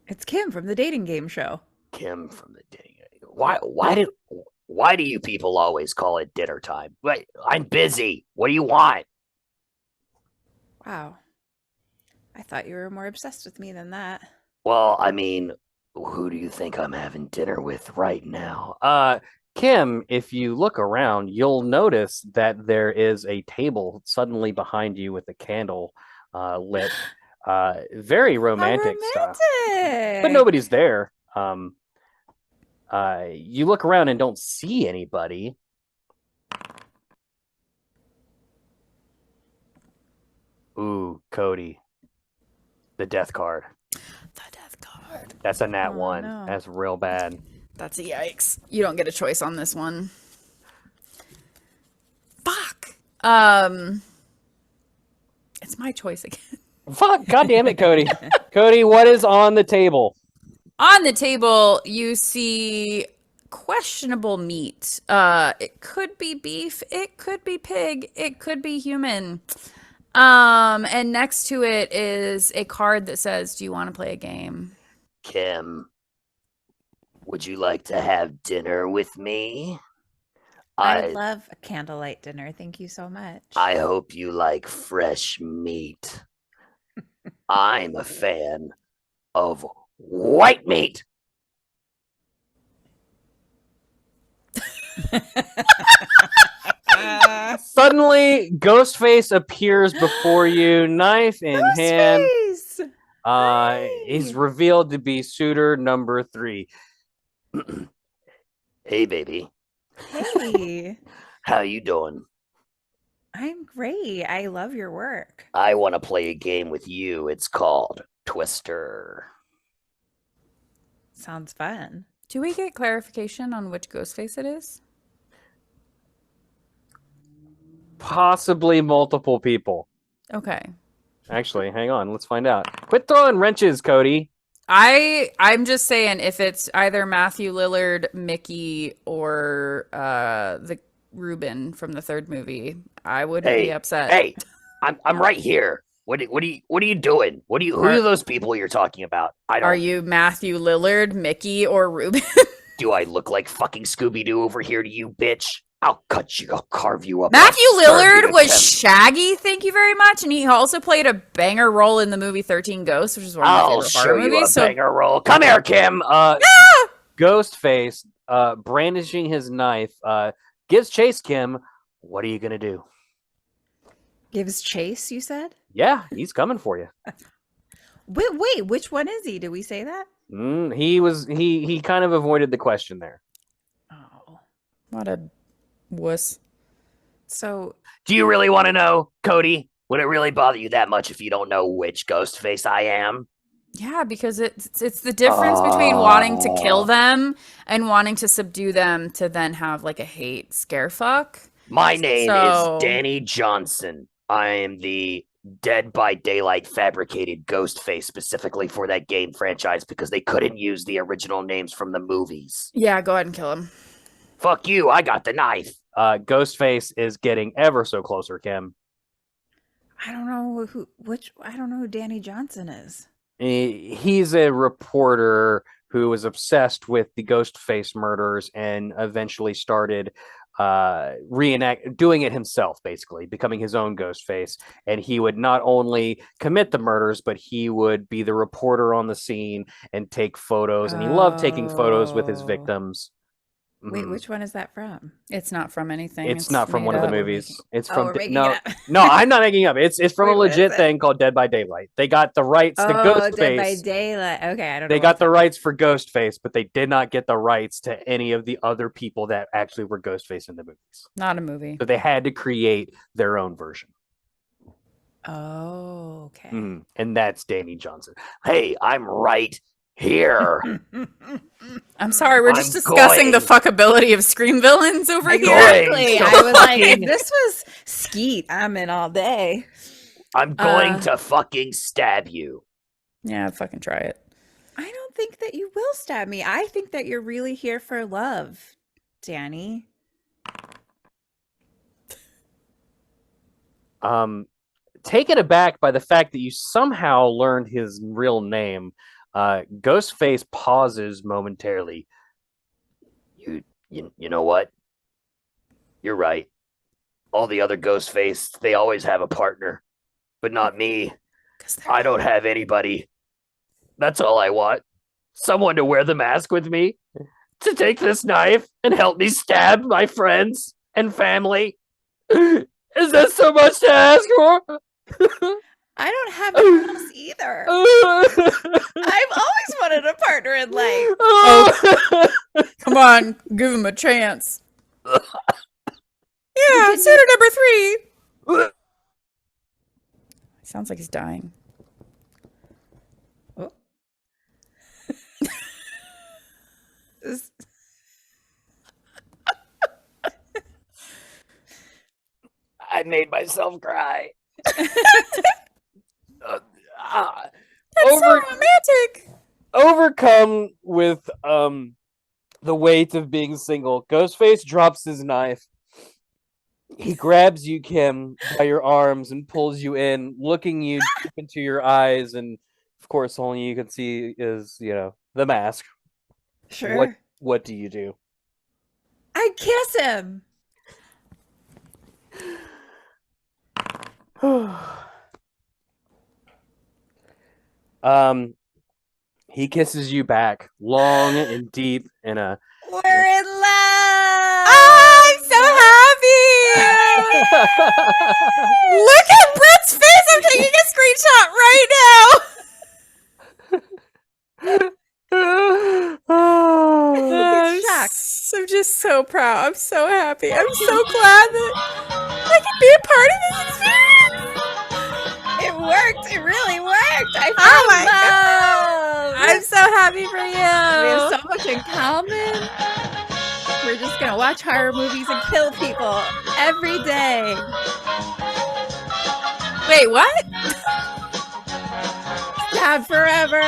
It's Kim from the dating game show. Kim from the dating. Why do you people always call it dinner time? Wait, I'm busy. What do you want? Wow. I thought you were more obsessed with me than that. Well, I mean, who do you think I'm having dinner with right now? Kim, if you look around, you'll notice that there is a table suddenly behind you with a candle lit. Very romantic stuff. But nobody's there. You look around and don't see anybody. Ooh, Codey. The death card. The death card. That's a nat 1. No. That's real bad. That's a yikes. You don't get a choice on this one. Fuck. It's my choice again. Fuck, God damn it, Codey. Codey, what is on the table? On the table, you see questionable meat. It could be beef, it could be pig, it could be human. And next to it is a card that says, "Do you want to play a game?" Kim, would you like to have dinner with me? I love a candlelight dinner. Thank you so much. I hope you like fresh meat. I'm a fan of white meat. Suddenly, Ghostface appears before you, knife in hand. He's revealed to be suitor number 3. Hey, baby. Hey. How you doing? I'm great. I love your work. I want to play a game with you. It's called Twister. Sounds fun. Do we get clarification on which Ghostface it is? Possibly multiple people. Okay. Actually, hang on. Let's find out. Quit throwing wrenches, Codey. I'm just saying, if it's either Matthew Lillard, Mickey, or the Ruben from the 3rd movie, I wouldn't be upset. Hey, I'm right here. What are you doing? Who are those people you're talking about? Are you Matthew Lillard, Mickey, or Ruben? Do I look like fucking Scooby-Doo over here to you, bitch? I'll cut you. I'll carve you up. Matthew I'll serve you Lillard to was Kim. Shaggy, thank you very much. And he also played a banger role in the movie 13 Ghosts, which is one of my I'll favorite show horror you movies. a banger roll. Come here, Kim. Ghostface, brandishing his knife, gives chase. Kim, what are you gonna do? Gives chase, you said? Yeah, he's coming for you. Wait, which one is he? Did we say that? He kind of avoided the question there. Oh. What a wuss. So, Do you really want to know, Cody? Would it really bother you that much if you don't know which Ghostface I am? Yeah, because it's the difference between wanting to kill them and wanting to subdue them to then have like a hate scare fuck. My name So- is Danny Johnson. I am the Dead by Daylight fabricated Ghostface specifically for that game franchise because they couldn't use the original names from the movies. Yeah, go ahead and kill him. Fuck you, I got the knife. Ghostface is getting ever so closer, Kim. I don't know who Danny Johnson is. He's a reporter who was obsessed with the Ghostface murders and eventually started doing it himself, basically becoming his own Ghostface. And he would not only commit the murders, but he would be the reporter on the scene and take photos. And he loved taking photos with his Oh. victims. Wait, Mhm. which one is that from? It's not from anything. It's not from one of the made up. movies. It's Oh, from we're making no, it up. no. I'm not making it up. It's from Wait, a what is legit it? thing called Dead by Daylight. They got the rights to Dead by Ghostface. Daylight. Okay, I don't know. They what got the that- rights for Ghostface, but they did not get the rights to any of the other people that actually were Ghostface in the movies. Not a movie. So they had to create their own version. Oh, okay. And that's Danny Johnson. Hey, I'm right here. I'm sorry, we're I'm just discussing the going. fuckability of Scream villains over here. Exactly. So I was like, fucking- if this was Skeet, I'm in all day. I'm going to fucking stab you. Yeah, fucking try it. I don't think that you will stab me. I think that you're really here for love, Danny. Taken aback by the fact that you somehow learned his real name, Ghostface pauses momentarily. You know what? You're right. All the other Ghostface, they always have a partner, but not me. I don't have anybody. That's all I want. Someone to wear the mask with me, to take this knife and help me stab my friends and family. Is that so much to ask for? I don't have anyone else either. I've always wanted a partner in life. Oh. Come on, give him a chance. Yeah, suitor number 3. Sounds like he's dying. Oh. I made myself cry. That's so romantic. Overcome with the weight of being single, Ghostface drops his knife. He grabs you, Kim, by your arms and pulls you in, looking you deep into your eyes, and of course, only you can see is, the mask. Sure. What do you do? I kiss him. He kisses you back, long and deep, in a. We're in love. I'm so happy. Look at Bret's face. I'm taking a screenshot right now. shocked. I'm just so proud. I'm so happy. I'm so glad that I can be a part of this experience. It worked. It really worked. I Oh my found love. I'm so happy for We have you. so much in common. We're just gonna watch horror movies and kill people every day. Wait, what? Stab forever.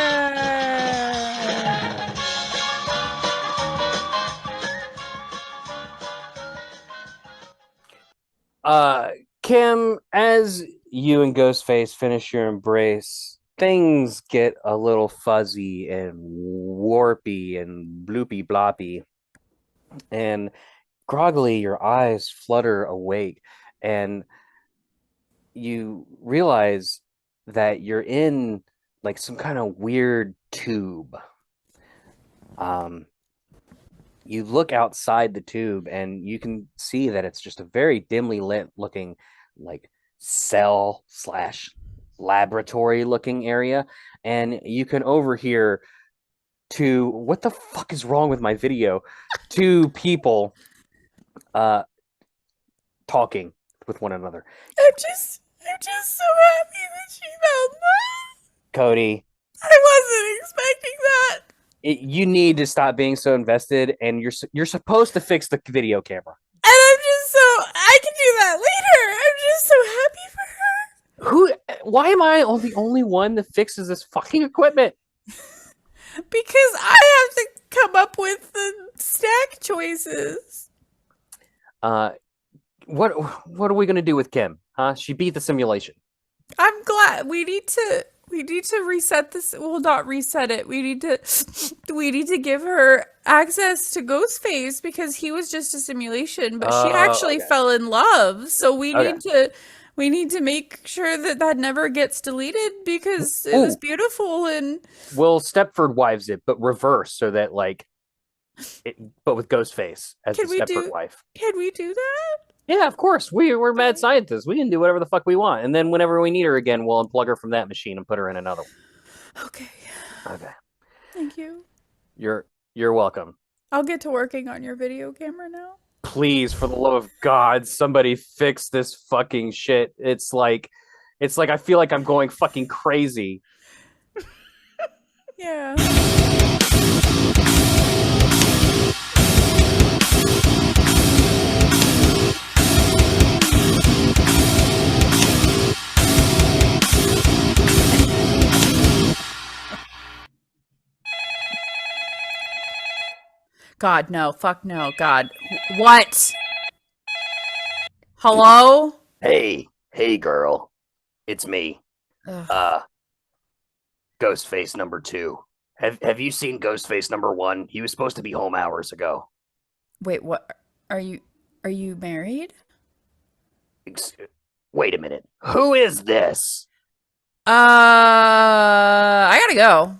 Kim, as you and Ghostface finish your embrace, things get a little fuzzy and warpy and bloopy bloppy. And groggily, your eyes flutter awake, and you realize that you're in like some kind of weird tube. You look outside the tube and you can see that it's just a very dimly lit looking like cell slash laboratory looking area, and you can overhear what the fuck is wrong with my video, two people talking with one another. I'm just so happy that she found that. Codey, I wasn't expecting that. you need to stop being so invested, and you're supposed to fix the video camera. And I can do that later. I'm just so happy for her. Why am I the only one that fixes this fucking equipment? Because I have to come up with the stack choices. What are we gonna do with Kim? Huh? She beat the simulation. I'm glad we need to reset this. Well, not reset it. We need to give her access to Ghostface because he was just a simulation, but she actually fell in love. So we need to make sure that never gets deleted because it was beautiful. And we'll Stepford wives it, but reverse so that but with Ghostface as the Stepford wife. Can we do that? Yeah, of course. We're mad scientists. We can do whatever the fuck we want. And then whenever we need her again, we'll unplug her from that machine and put her in another one. Okay. Okay. Thank you. You're welcome. I'll get to working on your video camera now. Please, for the love of God, somebody fix this fucking shit. It's like I feel like I'm going fucking crazy. Yeah. God, no. Fuck no. God. What? Hello? Hey girl. It's me. Ugh. Ghostface number 2. Have you seen Ghostface number 1? He was supposed to be home hours ago. Wait, what? Are you married? Wait a minute. Who is this? I gotta go.